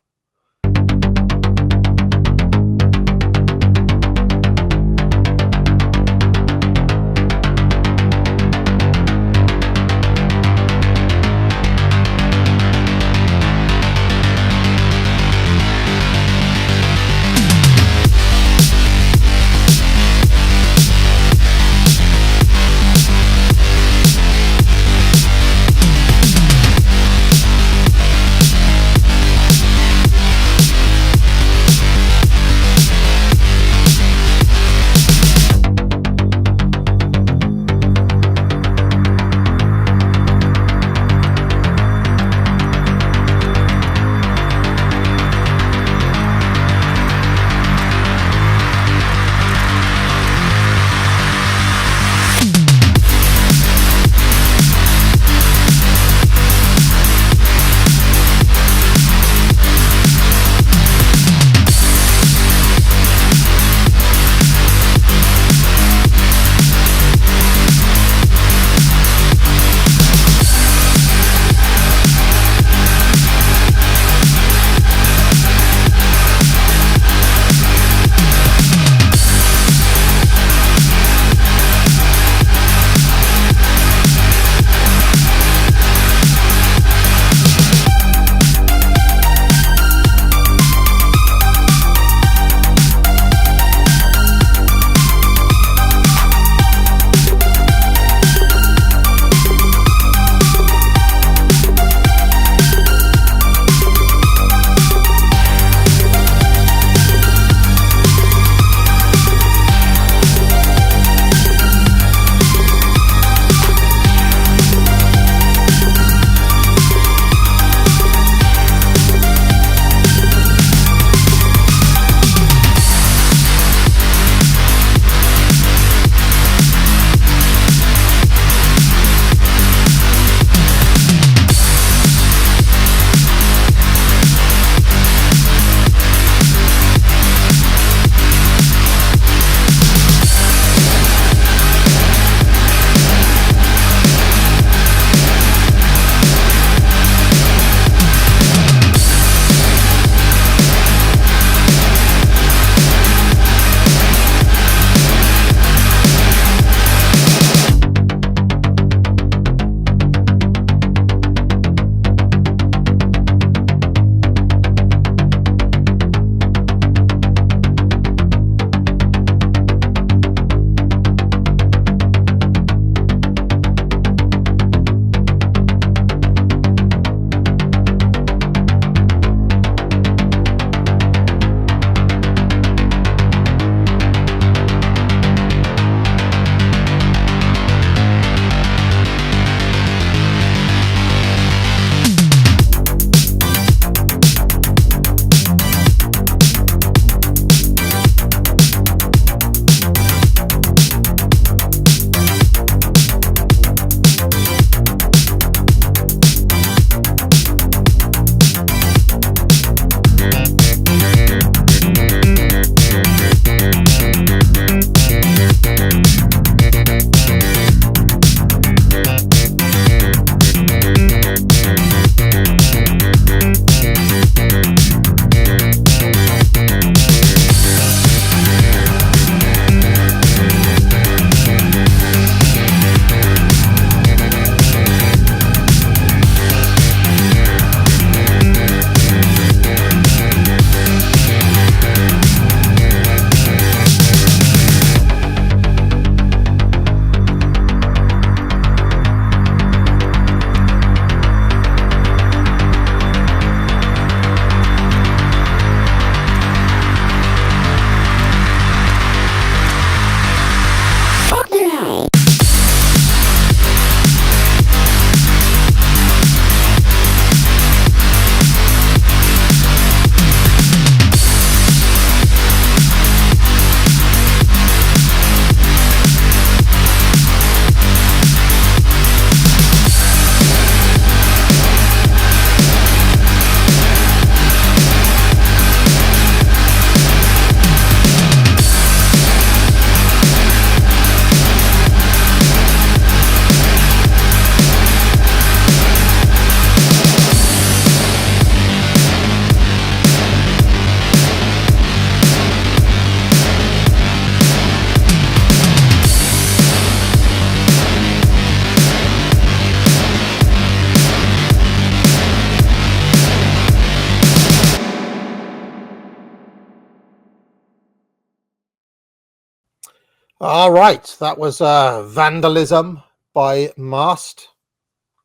All right, that was Vandalism by Mast.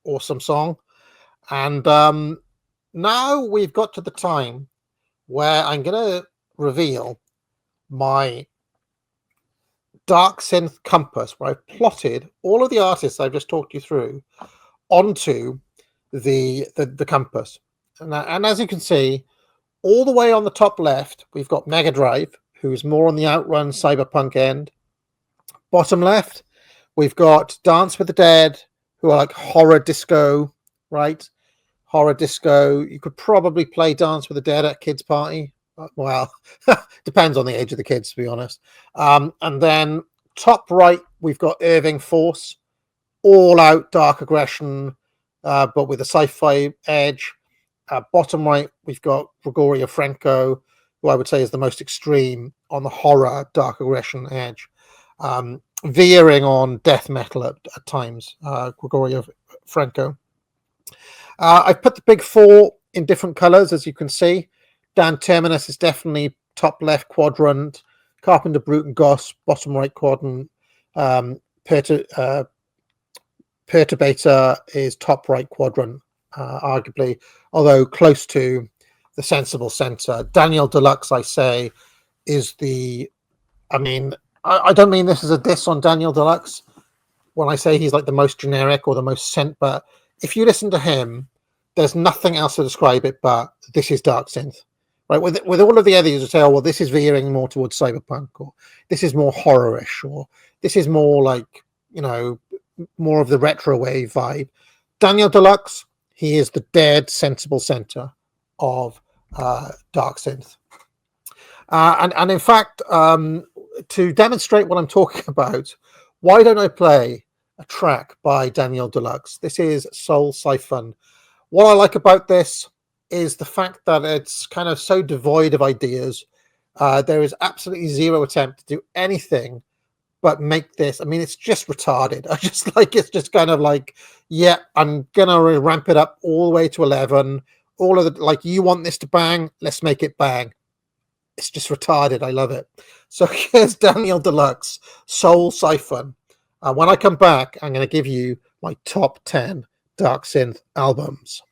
Awesome song. And now we've got to the time where I'm going to reveal my Darksynth compass, where I've plotted all of the artists I've just talked you through onto the compass. And as you can see, all the way on the top left, we've got Mega Drive, who's more on the Outrun cyberpunk end. Bottom left, we've got Dance with the Dead, who are like horror disco, right? Horror disco. You could probably play Dance with the Dead at a kids' party. Well, depends on the age of the kids, to be honest. And then top right, we've got Irving Force, all out dark aggression, but with a sci-fi edge. Bottom right, we've got Gregorio Franco, who I would say is the most extreme on the horror dark aggression edge, veering on death metal at times. Gregorio Franco. I've put the big four in different colors, as you can see. Dan Terminus is definitely top left quadrant. Carpenter Brute and Goss, bottom right quadrant. Perturbator is top right quadrant, arguably, although close to the sensible center. Daniel Deluxe, I say, is the... I mean, I don't mean this as a diss on Daniel Deluxe when I say he's like the most generic or the most sent, but if you listen to him, there's nothing else to describe it but this is Darksynth. Right, with all of the others, you say, oh, well, this is veering more towards cyberpunk, or this is more horrorish, or this is more like, you know, more of the retro wave vibe. Daniel Deluxe, he is the dead sensible center of Darksynth. And in fact, to demonstrate what I'm talking about, why don't I play a track by Daniel Deluxe? This is Soul Siphon. What I like about this is the fact that it's kind of so devoid of ideas. There is absolutely zero attempt to do anything but make this. I mean, it's just retarded. I just like, it's just kind of like, yeah, I'm gonna ramp it up all the way to 11. All of the, like, you want this to bang, let's make it bang. It's just retarded. I love it. So here's Daniel Deluxe, Soul Siphon. When I come back, I'm going to give you my top 10 Darksynth albums.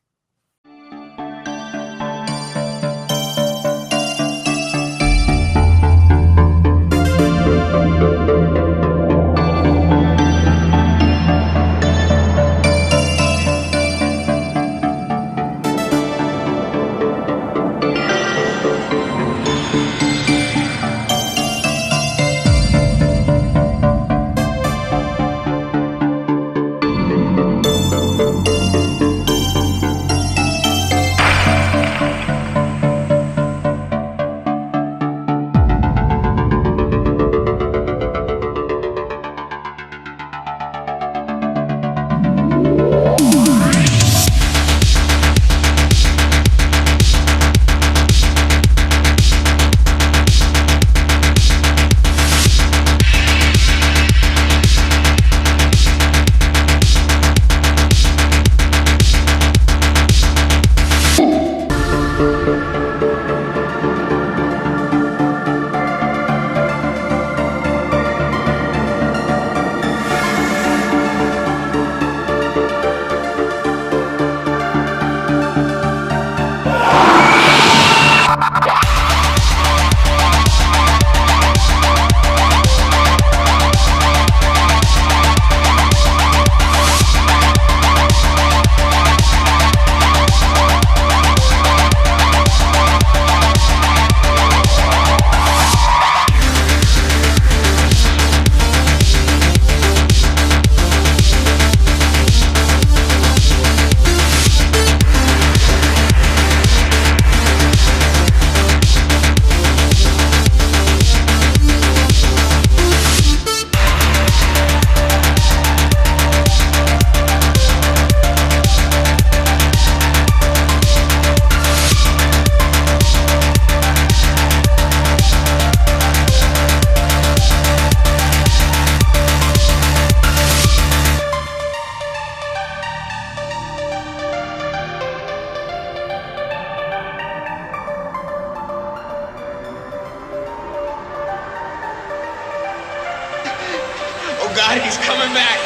Oh God, he's coming back.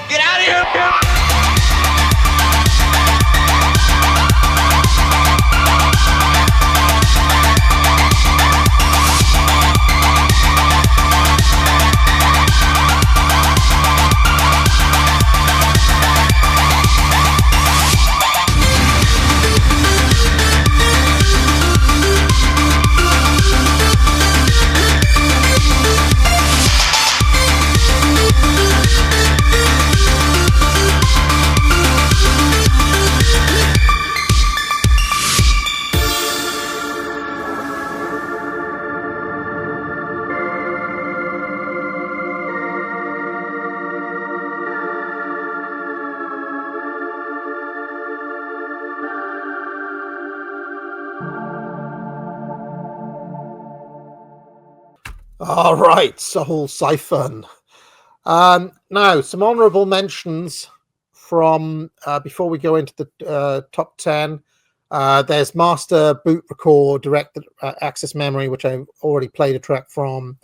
Get out of here. All right, Soul Siphon. Now, some honourable mentions from before we go into the top 10. There's Master Boot Record Direct Access Memory, which I already played a track from.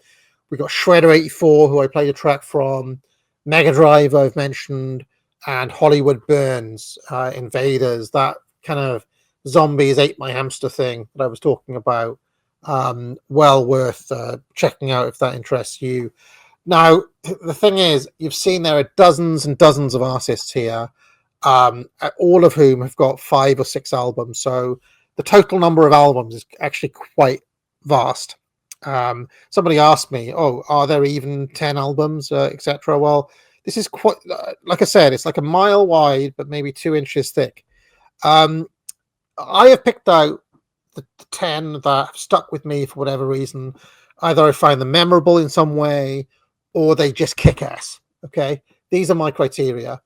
We got Shredder 84, who I played a track from. Mega Drive, I've mentioned, and Hollywood Burns, Invaders, that kind of zombies ate my hamster thing that I was talking about. Well worth checking out if that interests you. Now, the thing is, you've seen there are dozens and dozens of artists here, all of whom have got 5 or 6 albums. So the total number of albums is actually quite vast. Somebody asked me, "Oh, are there even 10 albums, etc.?" Well, this is quite, like I said, it's like a mile wide, but maybe 2 inches thick. I have picked out the 10 that have stuck with me for whatever reason. Either I find them memorable in some way, or they just kick ass. Okay, these are my criteria,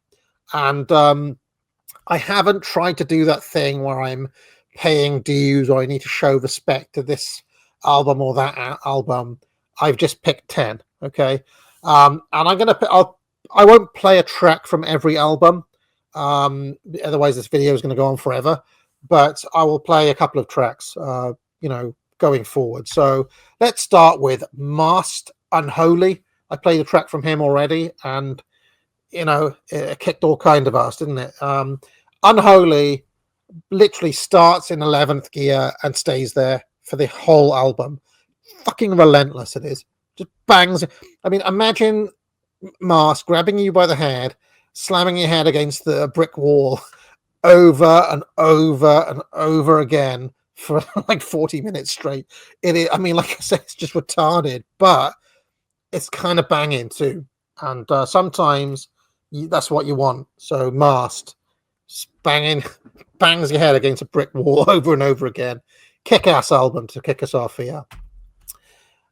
and I haven't tried to do that thing where I'm paying dues or I need to show respect to this album or that album. I've just picked 10. Okay, and I won't play a track from every album. Otherwise, this video is going to go on forever. But I will play a couple of tracks, going forward. So let's start with Masked Unholy. I played a track from him already, and it kicked all kind of ass, didn't it? Unholy literally starts in 11th gear and stays there for the whole album. Fucking relentless it is. Just bangs. I mean, imagine Mask grabbing you by the head, slamming your head against the brick wall over and over and over again for like 40 minutes straight. It is, I mean, like I said, it's just retarded, but it's kind of banging too. And sometimes that's what you want. So Masked, bangs your head against a brick wall over and over again. Kick-ass album to kick us off here.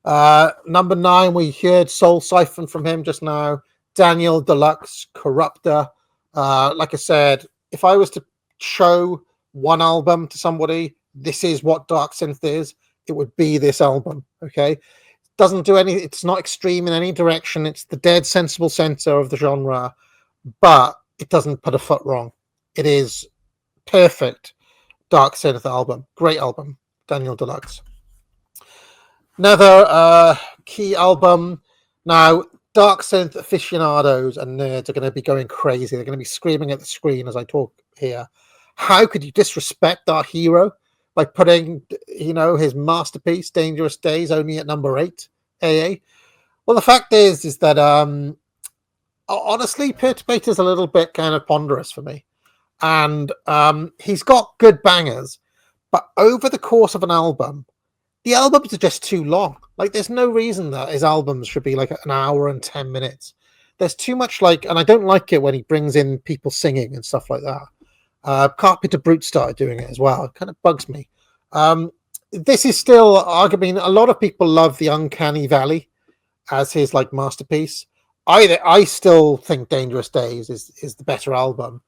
Number 9, we heard Soul Siphon from him just now. Daniel Deluxe, Corruptor. Like I said, if I was to show one album to somebody, this is what Darksynth is, it would be this album. Okay, doesn't do any, it's not extreme in any direction, it's the dead sensible center of the genre, but it doesn't put a foot wrong. It is perfect Darksynth album. Great album, Daniel Deluxe. Another key album. Now, Darksynth aficionados and nerds are going to be going crazy. They're going to be screaming at the screen as I talk here. How could you disrespect our hero by putting, his masterpiece, Dangerous Days, only at number 8, AA? Well, the fact is that, honestly, Perturbator's a little bit kind of ponderous for me. And he's got good bangers, but over the course of an album, the albums are just too long. Like, there's no reason that his albums should be like an hour and 10 minutes. There's too much, and I don't like it when he brings in people singing and stuff like that. Carpenter Brute started doing it as well. It kind of bugs me. This is still, arguably, a lot of people love The Uncanny Valley as his masterpiece. I still think Dangerous Days is the better album.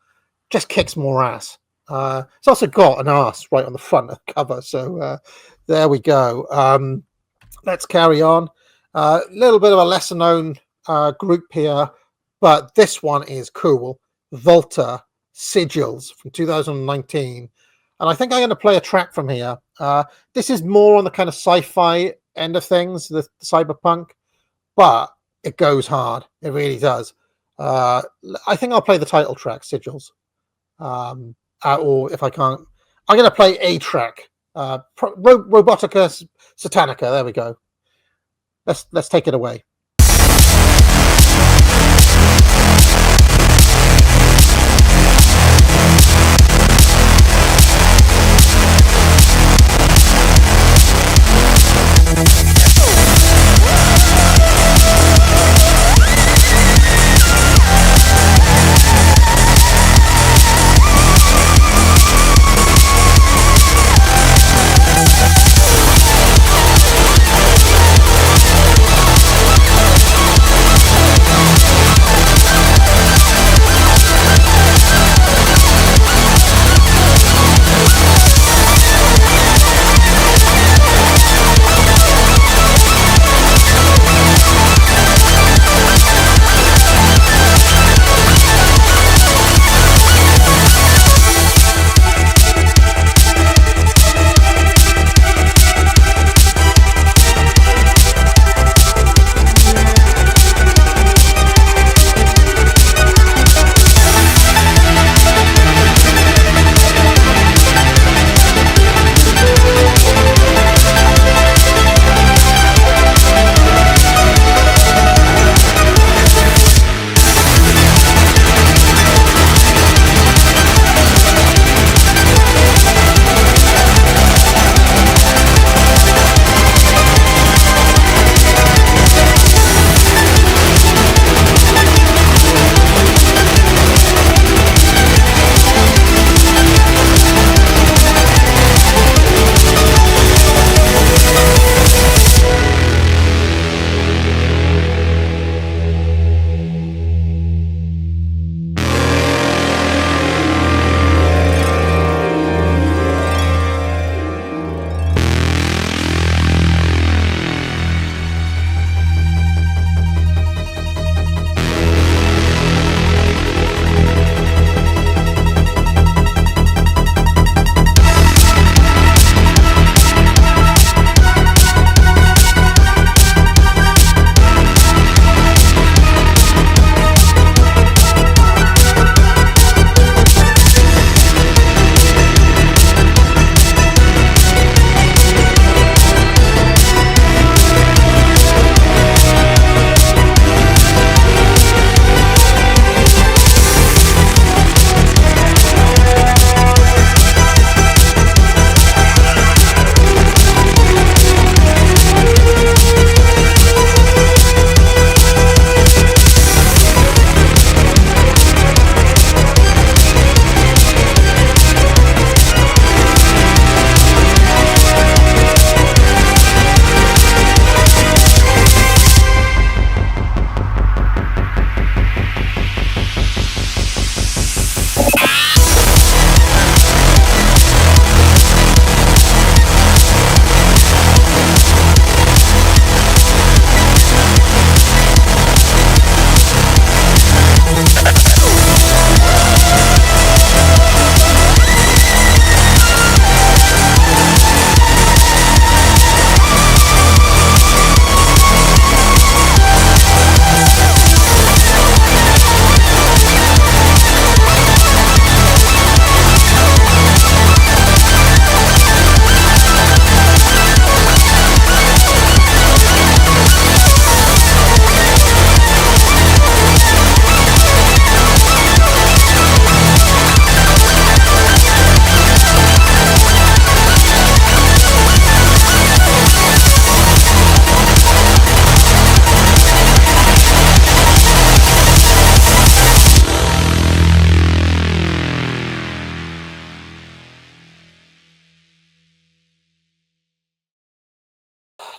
Just kicks more ass. It's also got an ass right on the front of the cover. So there we go. Let's carry on. A little bit of a lesser known group here, but this one is cool. Volta Sigils from 2019. And I think I'm going to play a track from here. This is more on the kind of sci-fi end of things, the cyberpunk, but it goes hard. It really does. I think I'll play the title track, Sigils. Or if I can't, I'm going to play a track. Robotica Satanica. There we go. Let's take it away.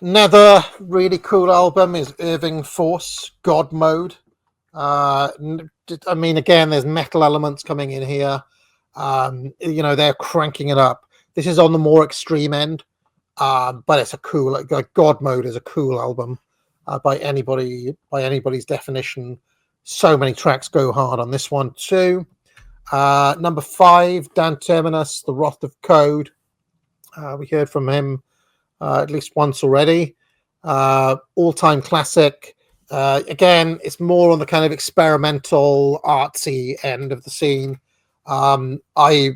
Another really cool album is Irving Force, God Mode. I mean, again, there's metal elements coming in here. They're cranking it up. This is on the more extreme end, but it's a cool. Like God Mode is a cool album by anybody's definition. So many tracks go hard on this one too. Number 5, Dan Terminus, The Wrath of Code. We heard from him at least once already. All-time classic. Again, it's more on the kind of experimental, artsy end of the scene. I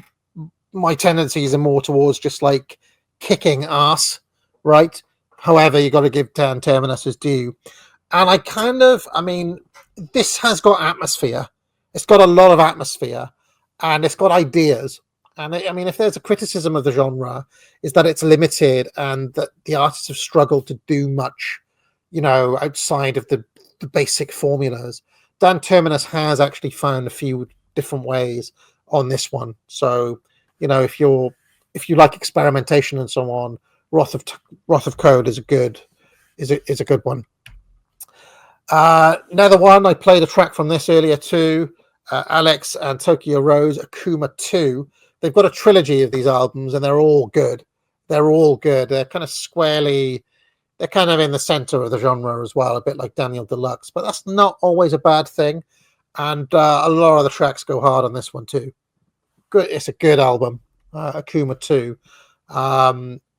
My tendencies are more towards just like kicking ass, right? However, you got to give Dan Terminus his due. And I mean, this has got atmosphere. It's got a lot of atmosphere, and it's got ideas. And I mean, if there's a criticism of the genre, is that it's limited and that the artists have struggled to do much, outside of the basic formulas. Dan Terminus has actually found a few different ways on this one. So, if you like experimentation and so on, Wrath of Code is a good one. Another one, I played a track from this earlier too. Alex and Tokyo Rose, Akuma 2. They've got a trilogy of these albums, and they're all good. They're kind of squarely, they're kind of in the center of the genre as well, a bit like Daniel Deluxe, but that's not always a bad thing. And a lot of the tracks go hard on this one too. Good, it's a good album, Akuma 2.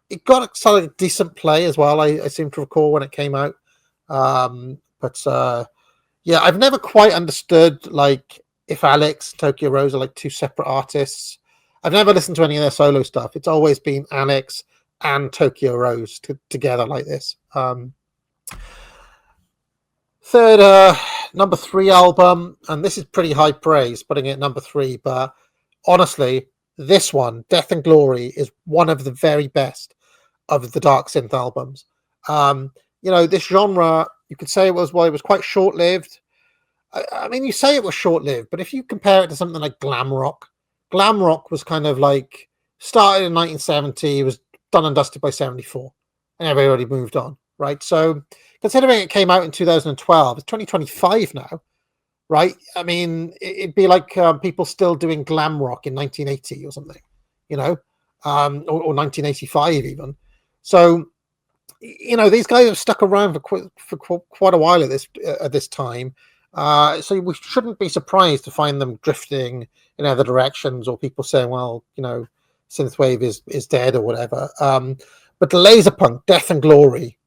It got a decent play as well, I seem to recall when it came out. Yeah, I've never quite understood like if Alex and Tokyo Rose are like two separate artists. I've never listened to any of their solo stuff. It's always been Alex and Tokyo Rose together like this. Third, number 3 album, and this is pretty high praise, putting it at number 3, but honestly, this one, Death and Glory, is one of the very best of the Darksynth albums. This genre, you could say it was quite short-lived. I mean, you say it was short-lived, but if you compare it to something like glam rock was kind of like started in 1970, was done and dusted by 74, and everybody moved on, right? So considering it came out in 2012, it's 2025 now, right? I mean, it'd be like people still doing glam rock in 1980 or something, or 1985 even. So, these guys have stuck around for quite a while at this time. So we shouldn't be surprised to find them drifting in other directions, or people saying, well, synthwave is dead or whatever. But Laserpunk, Death and Glory,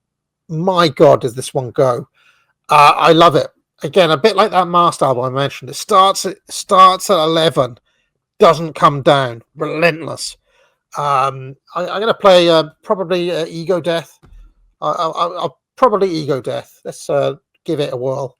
my God, does this one go? I love it. Again, a bit like that Mast album I mentioned. It starts at 11, doesn't come down, relentless. I'm going to play probably Ego Death. I'll probably Ego Death. Let's give it a whirl.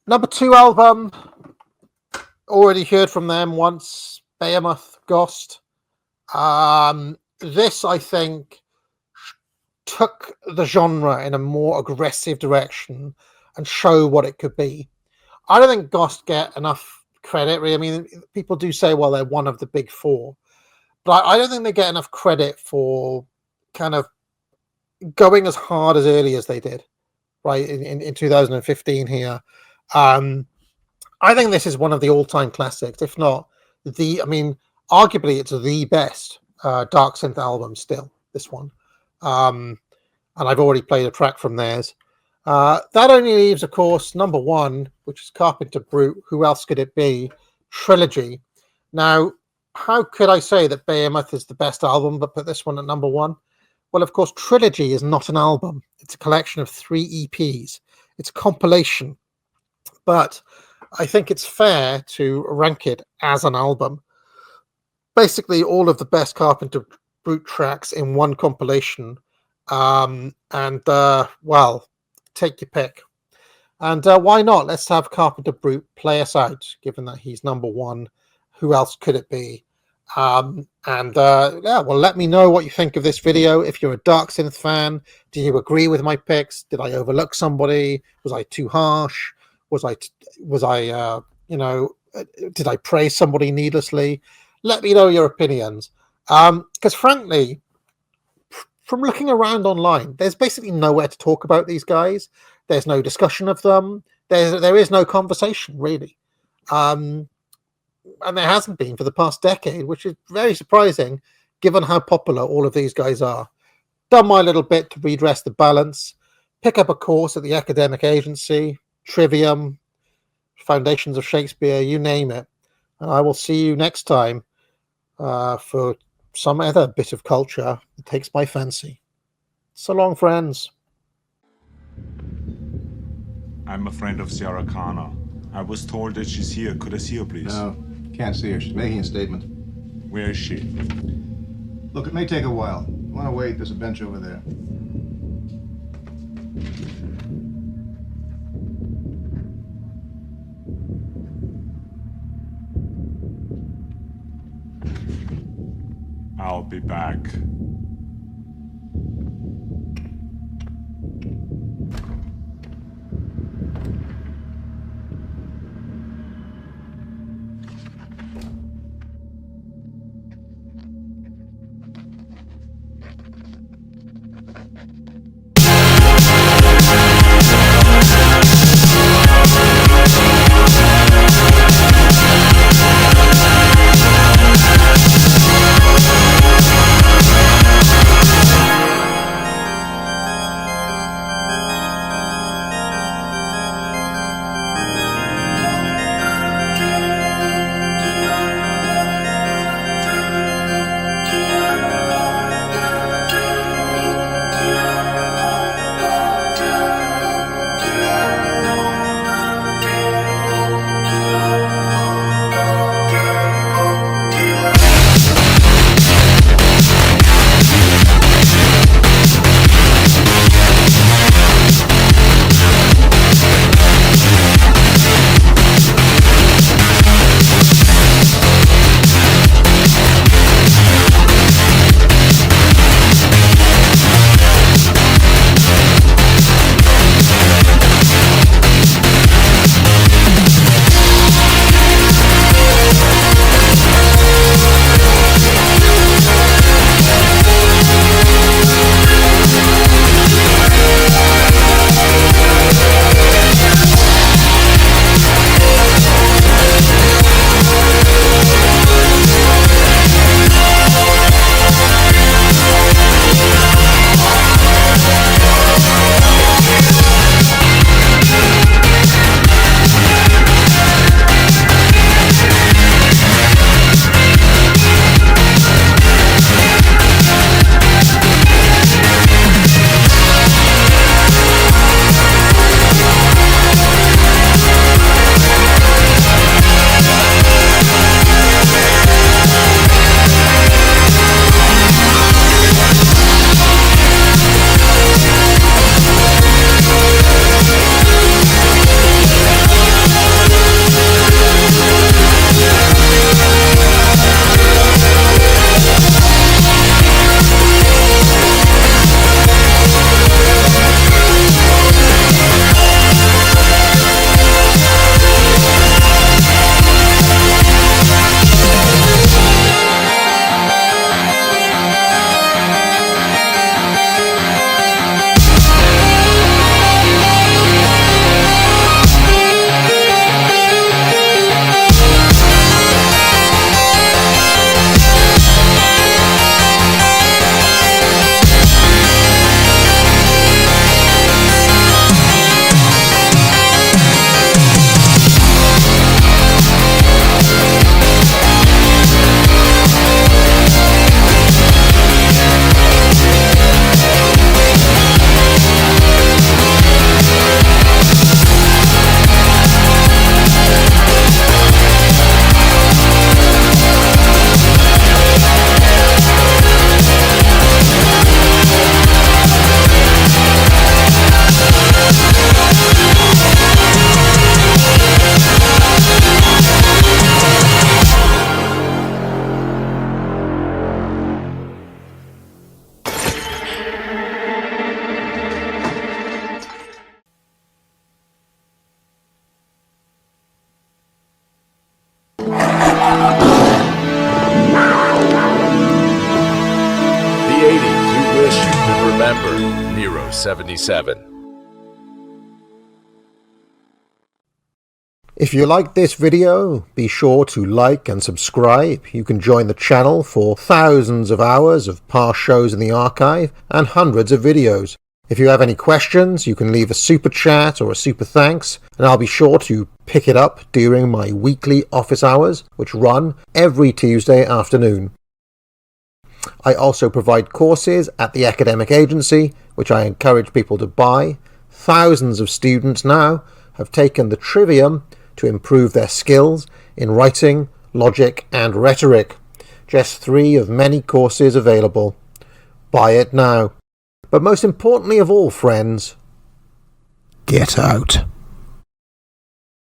Number 2 album, already heard from them once, Behemoth, Ghost. This, I think, took the genre in a more aggressive direction and show what it could be. I don't think Ghost get enough credit, really. I mean, people do say, well, they're one of the big 4. But I don't think they get enough credit for kind of going as hard as early as they did, right, in 2015 here. I think this is one of the all-time classics, if not arguably it's the best Darksynth album still, this one. And I've already played a track from theirs. That only leaves, of course, number 1, which is Carpenter Brute. Who else could it be? Trilogy. Now, how could I say that Behemoth is the best album but put this one at number 1? Well, of course, Trilogy is not an album. It's a collection of 3 EPs. It's a compilation. But I think it's fair to rank it as an album. Basically, all of the best Carpenter Brute tracks in one compilation. Well, take your pick. And why not? Let's have Carpenter Brute play us out, given that he's number 1. Who else could it be? Let me know what you think of this video. If you're a Darksynth fan, do you agree with my picks? Did I overlook somebody? Was I too harsh? Did I praise somebody needlessly? Let me know your opinions. Because frankly, from looking around online, there's basically nowhere to talk about these guys. There's no discussion of them. There is no conversation, really. And there hasn't been for the past decade, which is very surprising, given how popular all of these guys are. Done my little bit to redress the balance, pick up a course at the academic agency, Trivium, Foundations of Shakespeare, you name it. And I will see you next time for some other bit of culture that takes my fancy. So long, friends. I'm a friend of Sarah Connor. I was told that she's here. Could I see her, please? No, can't see her. She's making a statement. Where is she? Look, it may take a while. You want to wait? There's a bench over there. I'll be back. The 80s you wish you could remember. Nero 77. If you liked this video, be sure to like and subscribe. You can join the channel for thousands of hours of past shows in the archive and hundreds of videos. If you have any questions, you can leave a super chat or a super thanks, and I'll be sure to pick it up during my weekly office hours, which run every Tuesday afternoon. I also provide courses at the academic agency, which I encourage people to buy. Thousands of students now have taken the Trivium to improve their skills in writing, logic and rhetoric. Just 3 of many courses available. Buy it now. But most importantly of all, friends, get out.